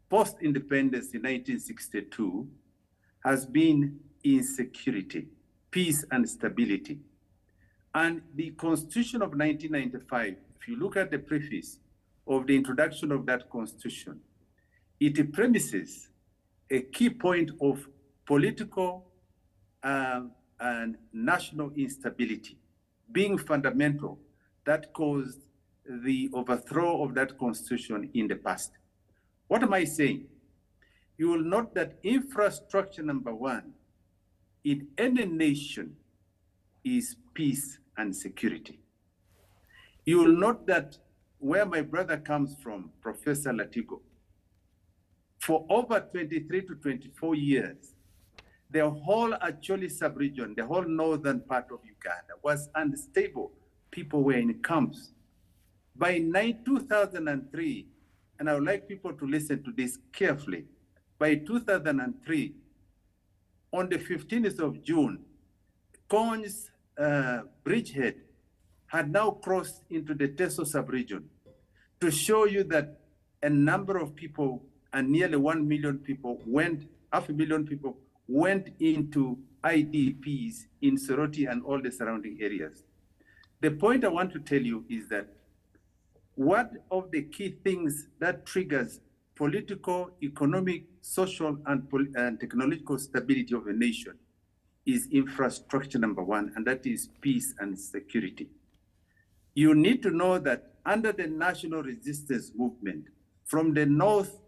post-independence in 1962 has been insecurity, peace and stability. And the Constitution of 1995, if you look at the preface of the introduction of that Constitution, it premises a key point of political and national instability being fundamental that caused the overthrow of that Constitution in the past. What am I saying? You will note that infrastructure number one in any nation is peace and security. You will note that where my brother comes from, Professor Latigo, for over 23 to 24 years, the whole Acholi sub-region, the whole northern part of Uganda was unstable. People were in camps. By 2003, and I would like people to listen to this carefully, by 2003, on the 15th of June, Kon's bridgehead had now crossed into the Teso sub-region to show you that a number of people, and nearly 1 million people half a million people went into IDPs in Soroti and all the surrounding areas. The point I want to tell you is that one of the key things that triggers political, economic, social, and technological stability of a nation is infrastructure, number one, and that is peace and security. You need to know that under the national resistance movement, from the north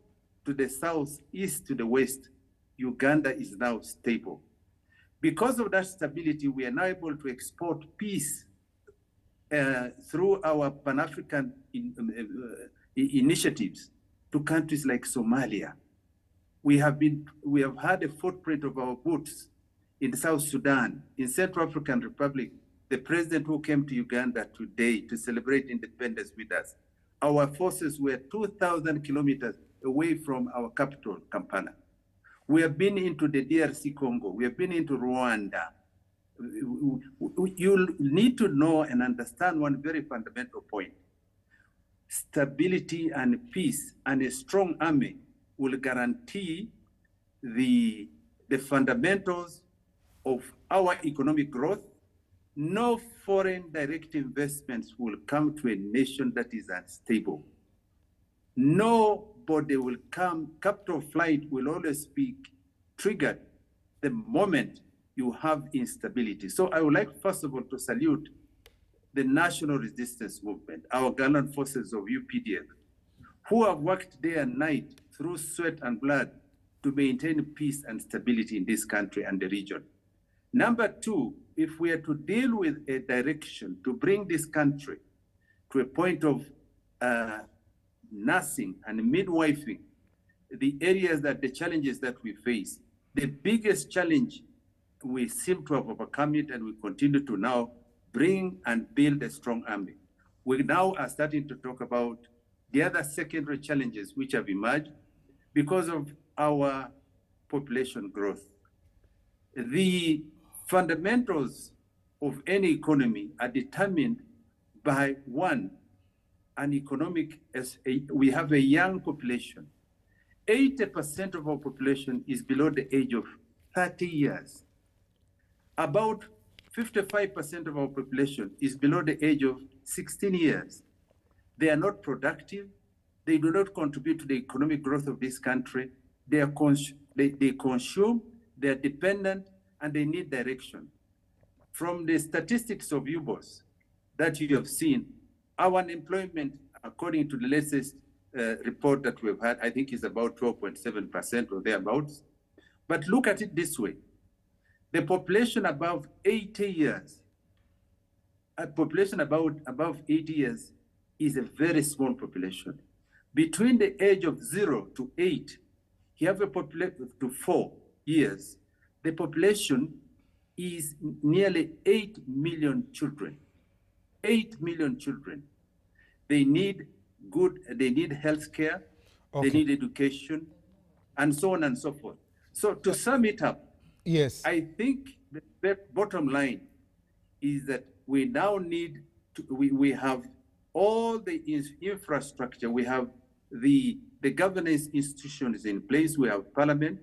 to the south, east to the west, Uganda is now stable. Because of that stability, we are now able to export peace through our Pan-African initiatives to countries like Somalia. We have had a footprint of our boots in South Sudan, in Central African Republic, the president who came to Uganda today to celebrate independence with us. Our forces were 2,000 kilometers away from our capital, Kampala. We have been into the DRC Congo. We have been into Rwanda. You need to know and understand one very fundamental point. Stability and peace and a strong army will guarantee the fundamentals of our economic growth. No foreign direct investments will come to a nation that is unstable. Nobody will come. Capital flight will always be triggered the moment you have instability. So I would like, first of all, to salute the national resistance movement, our gallant forces of UPDF, who have worked day and night through sweat and blood to maintain peace and stability in this country and the region. Number two, if we are to deal with a direction to bring this country to a point of nursing and midwifing the areas that the challenges that we face, the biggest challenge, we seem to have overcome it, and we continue to now bring and build a strong army. We now are starting to talk about the other secondary challenges which have emerged because of our population growth. The fundamentals of any economy are determined by one, an economic, we have a young population. 80% of our population is below the age of 30 years. About 55% of our population is below the age of 16 years. They are not productive. They do not contribute to the economic growth of this country. They consume, they are dependent, and they need direction. From the statistics of UBOS that you have seen, our unemployment, according to the latest report that we've had, I think is about 12.7% or thereabouts. But look at it this way. The population above 80 years, a population above 80 years is a very small population. Between the age of 0 to 8, you have a population to 4 years. The population is nearly 8 million children. 8 million children. They need health care, they need education, and so on and so forth. So to sum it up, yes, I think the bottom line is that we now need to, we have all the infrastructure, we have the governance institutions in place, we have parliament,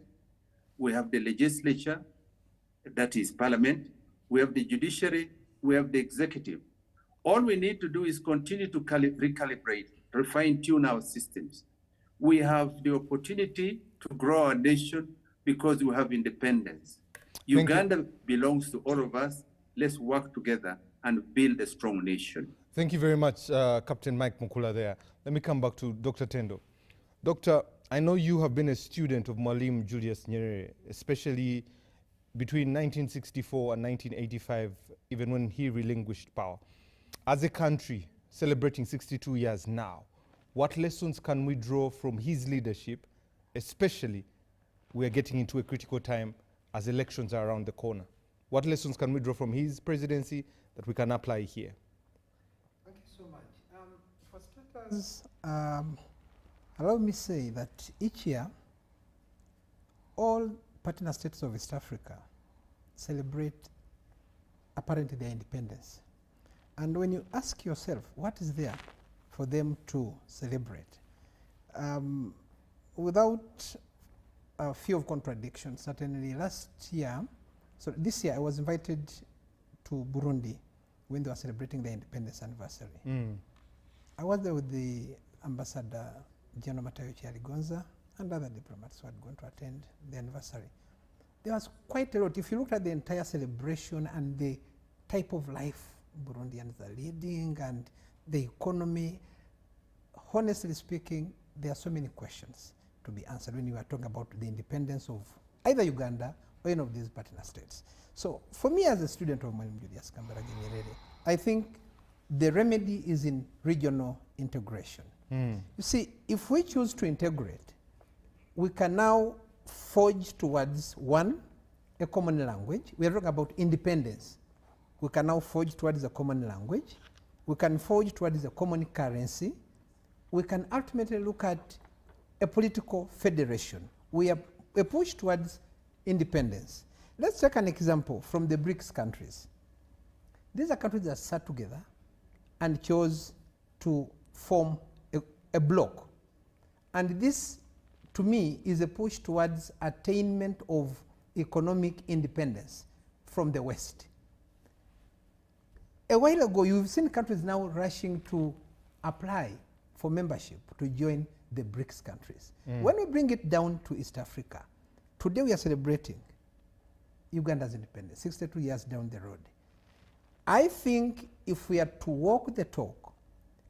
we have the legislature, that is parliament, we have the judiciary, we have the executive. All we need to do is continue to recalibrate, refine-tune our systems. We have the opportunity to grow our nation because we have independence. Uganda belongs to all of us. Let's work together and build a strong nation. Thank you very much, Captain Mike Mukula there. Let me come back to Dr. Tendo. Doctor, I know you have been a student of Mwalimu Julius Nyerere, especially between 1964 and 1985, even when he relinquished power. As a country celebrating 62 years now, what lessons can we draw from his leadership, especially we are getting into a critical time as elections are around the corner. What lessons can we draw from his presidency that we can apply here? Thank you so much. For starters, allow me to say that each year, all partner states of East Africa celebrate apparently their independence. And when you ask yourself, what is there for them to celebrate? Without a fear of contradiction, certainly last year, so this year I was invited to Burundi when they were celebrating their independence anniversary. I was there with the Ambassador General Matayo Chiarigonza and other diplomats who had gone to attend the anniversary. There was quite a lot. If you looked at the entire celebration and the type of life Burundians are leading and the economy, honestly speaking, there are so many questions to be answered when you are talking about the independence of either Uganda or any of these partner states. So for me as a student of Mwalimu Julius Kambarage Nyerere, I think the remedy is in regional integration. You see, if we choose to integrate, we can now forge towards one, a common language. We are talking about independence. We can now forge towards a common language. We can forge towards a common currency. We can ultimately look at a political federation. We are a push towards independence. Let's take an example from the BRICS countries. These are countries that sat together and chose to form a bloc. And this, to me, is a push towards attainment of economic independence from the West. A while ago, you've seen countries now rushing to apply for membership to join the BRICS countries. When we bring it down to East Africa, today we are celebrating Uganda's independence, 62 years down the road. I think if we are to walk the talk,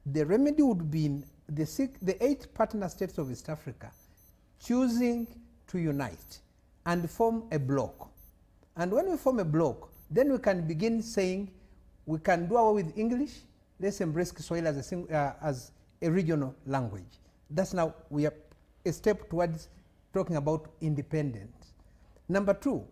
the remedy would be in the 8 partner states of East Africa choosing to unite and form a bloc. And when we form a bloc, then we can begin saying we can do away with English, let's embrace Kiswahili as a regional language. That's now we are a step towards talking about independence. Number 2,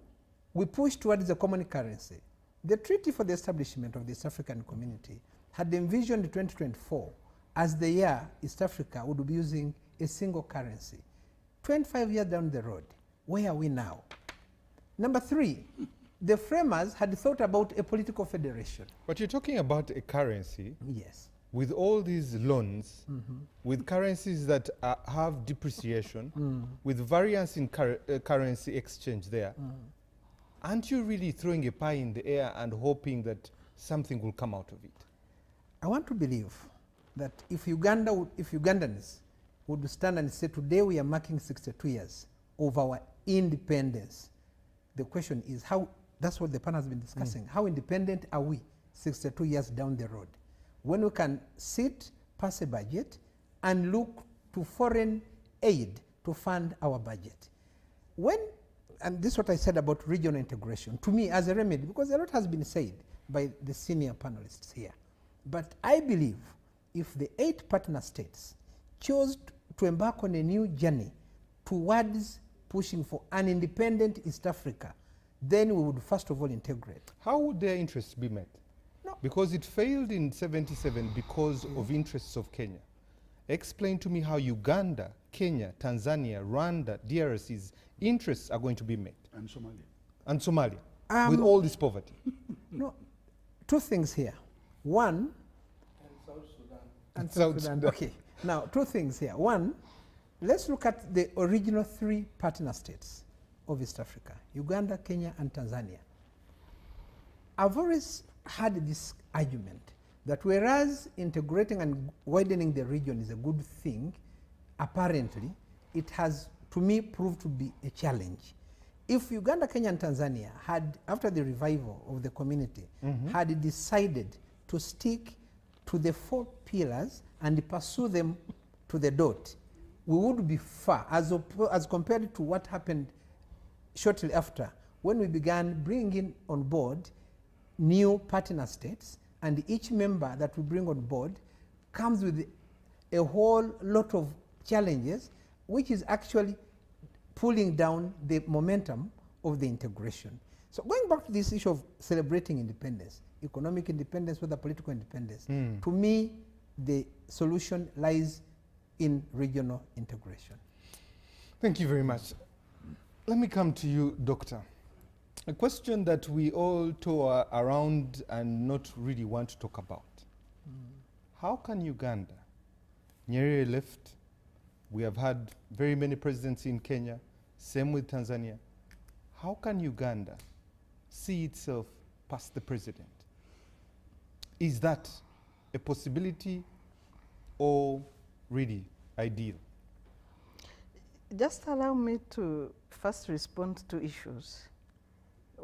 we push towards a common currency. The treaty for the establishment of the East African Community had envisioned 2024 as the year East Africa would be using a single currency. 25 years down the road, where are we now? Number 3, the framers had thought about a political federation. But you're talking about a currency. Yes. With all these loans, with currencies that have depreciation, with variance in currency exchange there, aren't you really throwing a pie in the air and hoping that something will come out of it? I want to believe that if Ugandans would stand and say, today we are marking 62 years of our independence, the question is how, that's what the panel has been discussing, how independent are we 62 years down the road? When we can sit, pass a budget, and look to foreign aid to fund our budget. And this is what I said about regional integration, to me as a remedy, because a lot has been said by the senior panelists here. But I believe if the 8 partner states chose to embark on a new journey towards pushing for an independent East Africa, then we would first of all integrate. How would their interests be met? No. Because it failed in 77 because of interests of Kenya. Explain to me how Uganda, Kenya, Tanzania, Rwanda, DRC's interests are going to be met. And Somalia. And Somalia, with all this poverty. No, 2 things here. One, and South Sudan. Okay, now 2 things here. One, let's look at the original 3 partner states of East Africa, Uganda, Kenya, and Tanzania. I've always had this argument that whereas integrating and widening the region is a good thing, apparently, it has, to me, proved to be a challenge. If Uganda, Kenya, and Tanzania had, after the revival of the community, had decided to stick to the 4 pillars and pursue them to the dot, we would be far, as compared to what happened shortly after, when we began bringing on board new partner states, and each member that we bring on board comes with a whole lot of challenges, which is actually pulling down the momentum of the integration. So going back to this issue of celebrating independence, economic independence, whether political independence, to me, the solution lies in regional integration. Thank you very much. Let me come to you, Doctor. A question that we all tour around and not really want to talk about. How can Uganda, Nyerere left, we have had very many presidents in Kenya, same with Tanzania. How can Uganda see itself past the president? Is that a possibility or really ideal? Just allow me to first respond to issues.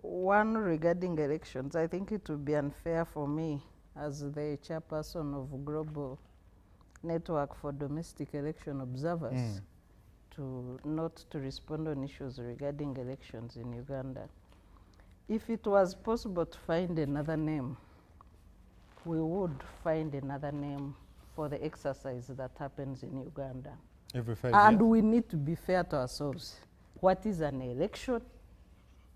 One regarding elections. I think it would be unfair for me as the chairperson of Global Network for Domestic Election Observers to not to respond on issues regarding elections in Uganda. If it was possible to find another name, we would find another name for the exercise that happens in Uganda. Every 5 And years? we need to be fair to ourselves. What is an election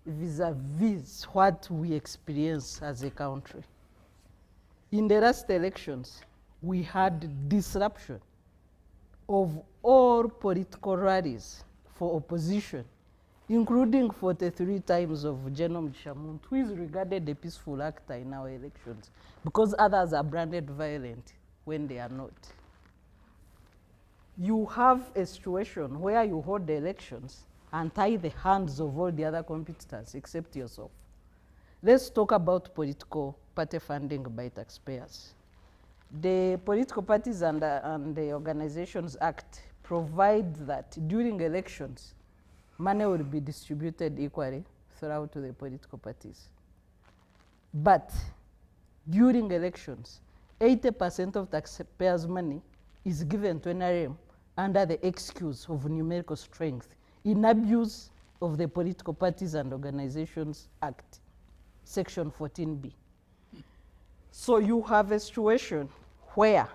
vis-a-vis what we experience as a country? In the last elections, we had disruption of all political rallies for opposition, including 43 times of Genome Shamuntu, who is regarded a peaceful actor in our elections, because others are branded violent when they are not. You have a situation where you hold the elections and tie the hands of all the other competitors except yourself. Let's talk about political party funding by taxpayers. The Political Parties and the Organizations Act provides that during elections, money will be distributed equally throughout to the political parties. But during elections, 80% of taxpayers' money is given to NRM under the excuse of numerical strength in abuse of the Political Parties and Organizations Act, Section 14B. So you have a situation where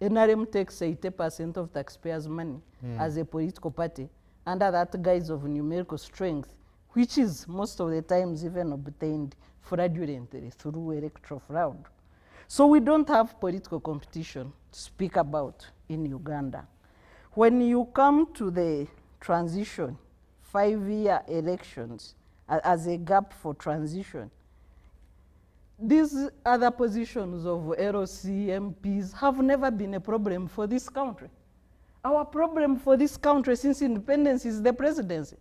NRM takes 80% of taxpayers' money as a political party under that guise of numerical strength, which is most of the times even obtained fraudulently through electoral fraud. So we don't have political competition to speak about in Uganda. When you come to the transition, 5-year elections as a gap for transition, these other positions of LOC, MPs have never been a problem for this country. Our problem for this country since independence is the presidency.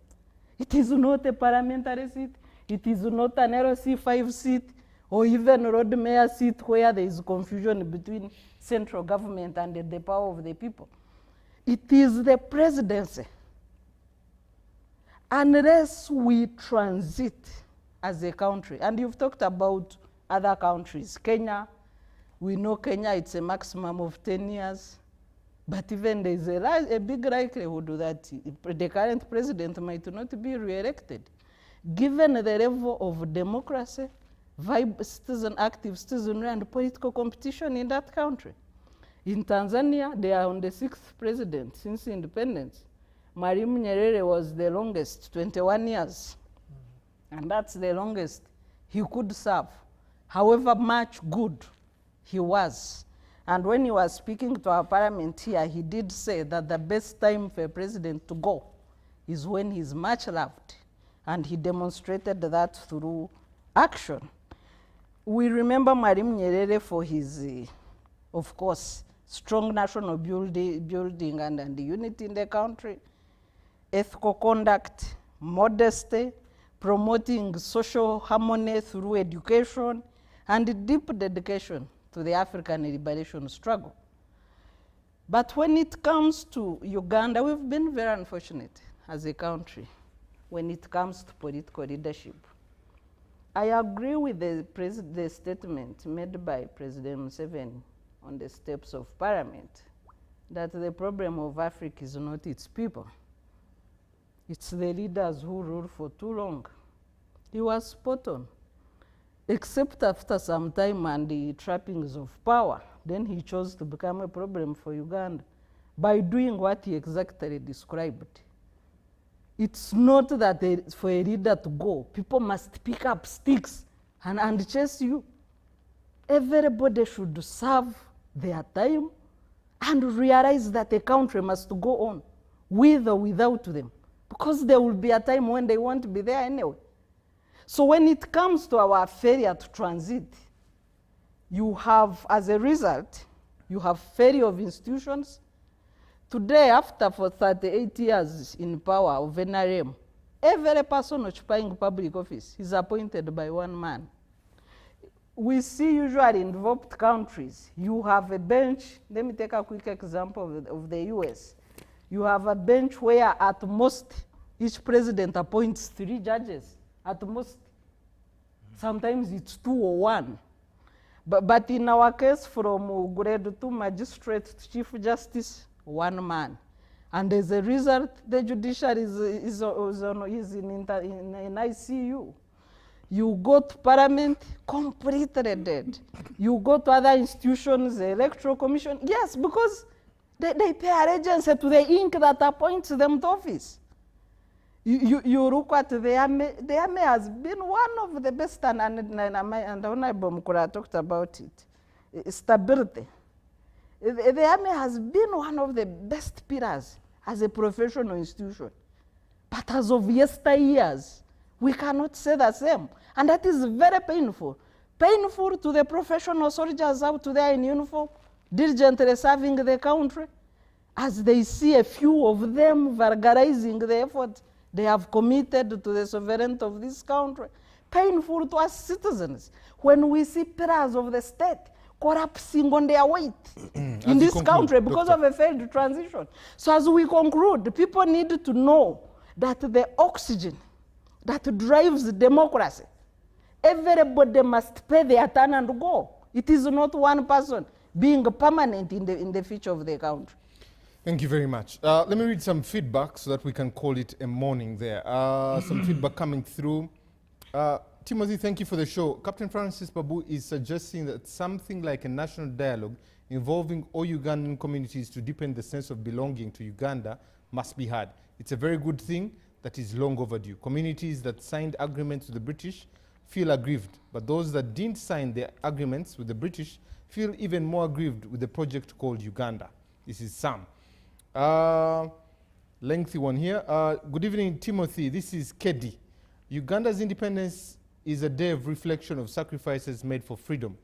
It is not a parliamentary seat, it is not an LOC 5 seat, or even a road mayor seat where there is confusion between central government and the power of the people. It is the presidency. Unless we transit as a country, and you've talked about other countries. Kenya, we know Kenya, it's a maximum of 10 years. But even there's a big likelihood that the current president might not be re-elected. Given the level of democracy, active citizenry, and political competition in that country. In Tanzania, they are on the 6th president since independence. Mwalimu Nyerere was the longest, 21 years. And that's the longest he could serve. However much good he was. And when he was speaking to our parliament here, he did say that the best time for a president to go is when he's much loved. And he demonstrated that through action. We remember Mwalimu Nyerere for his, of course, strong national building and unity in the country, ethical conduct, modesty, promoting social harmony through education, and deep dedication to the African liberation struggle. But when it comes to Uganda, we've been very unfortunate as a country when it comes to political leadership. I agree with the statement made by President Museveni on the steps of Parliament that the problem of Africa is not its people. It's the leaders who rule for too long. He was spot on. Except after some time and the trappings of power, then he chose to become a problem for Uganda by doing what he exactly described. It's not that for a leader to go, people must pick up sticks and chase you. Everybody should serve their time and realize that the country must go on, with or without them, because there will be a time when they won't be there anyway. So when it comes to our failure to transit, you have, as a result, you have failure of institutions. Today, after for 38 years in power of NRM, every person occupying public office is appointed by one man. We see usually in developed countries, you have a bench. Let me take a quick example of the US. You have a bench where at most each president appoints 3 judges, at most. Sometimes it's 2 or 1. But in our case, from grade 2 magistrate to chief justice, 1 man. And as a result, the judiciary is in ICU. You go to parliament, completely dead. You go to other institutions, the electoral commission, yes, because they pay allegiance to the ink that appoints them to office. You look at the army has been one of the best, and Honorable Mukura talked about it, stability. The army has been one of the best pillars as a professional institution. But as of yesteryears, we cannot say the same. And that is very painful. Painful to the professional soldiers out there in uniform, diligently serving the country, as they see a few of them vulgarizing the effort they have committed to the sovereignty of this country. Painful to us citizens when we see pillars of the state collapsing on their weight in this country because of a failed transition. So as we conclude, people need to know that the oxygen that drives democracy, everybody must pay their turn and go. It is not one person being permanent in the future of the country. Thank you very much. Let me read some feedback so that we can call it a morning there. Some feedback coming through. Timothy, thank you for the show. Captain Francis Babu is suggesting that something like a national dialogue involving all Ugandan communities to deepen the sense of belonging to Uganda must be had. It's a very good thing that is long overdue. Communities that signed agreements with the British feel aggrieved, but those that didn't sign their agreements with the British feel even more aggrieved with the project called Uganda. This is Sam. Lengthy one here. Good evening, Timothy. This is Kedi. Uganda's independence is a day of reflection of sacrifices made for freedom.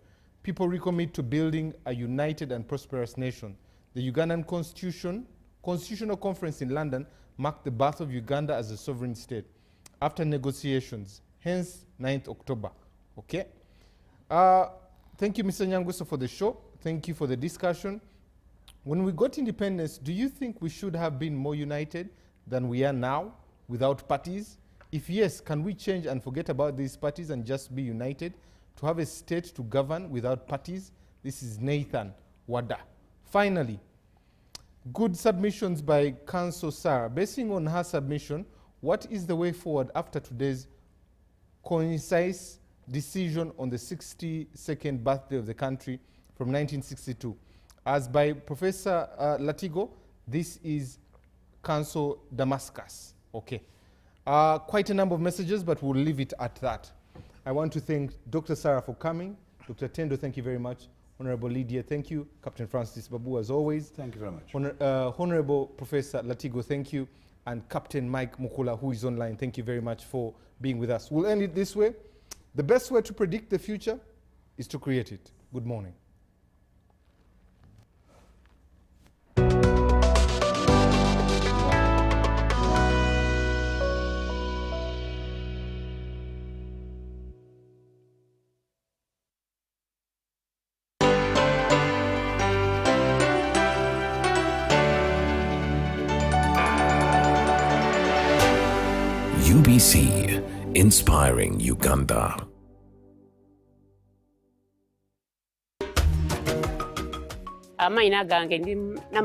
People recommit to building a united and prosperous nation. The Ugandan Constitutional Conference in London marked the birth of Uganda as a sovereign state after negotiations, hence 9th October. Okay. Thank you, Mr. Nyangweso, for the show. Thank you for the discussion. When we got independence, do you think we should have been more united than we are now, without parties? If yes, can we change and forget about these parties and just be united to have a state to govern without parties? This is Nathan Wada. Finally, good submissions by Council Sarah. Basing on her submission, what is the way forward after today's concise decision on the 62nd birthday of the country from 1962? As by Professor Latigo, this is Council Damascus. Okay. Quite a number of messages, but we'll leave it at that. I want to thank Dr. Sarah for coming. Dr. Tendo, thank you very much. Honorable Lydia, thank you. Captain Francis Babu, as always. Thank you very much. Honorable Professor Latigo, thank you. And Captain Mike Mukula, who is online, thank you very much for being with us. We'll end it this way. The best way to predict the future is to create it. Good morning. UBC, inspiring Uganda. Amaina gange ndi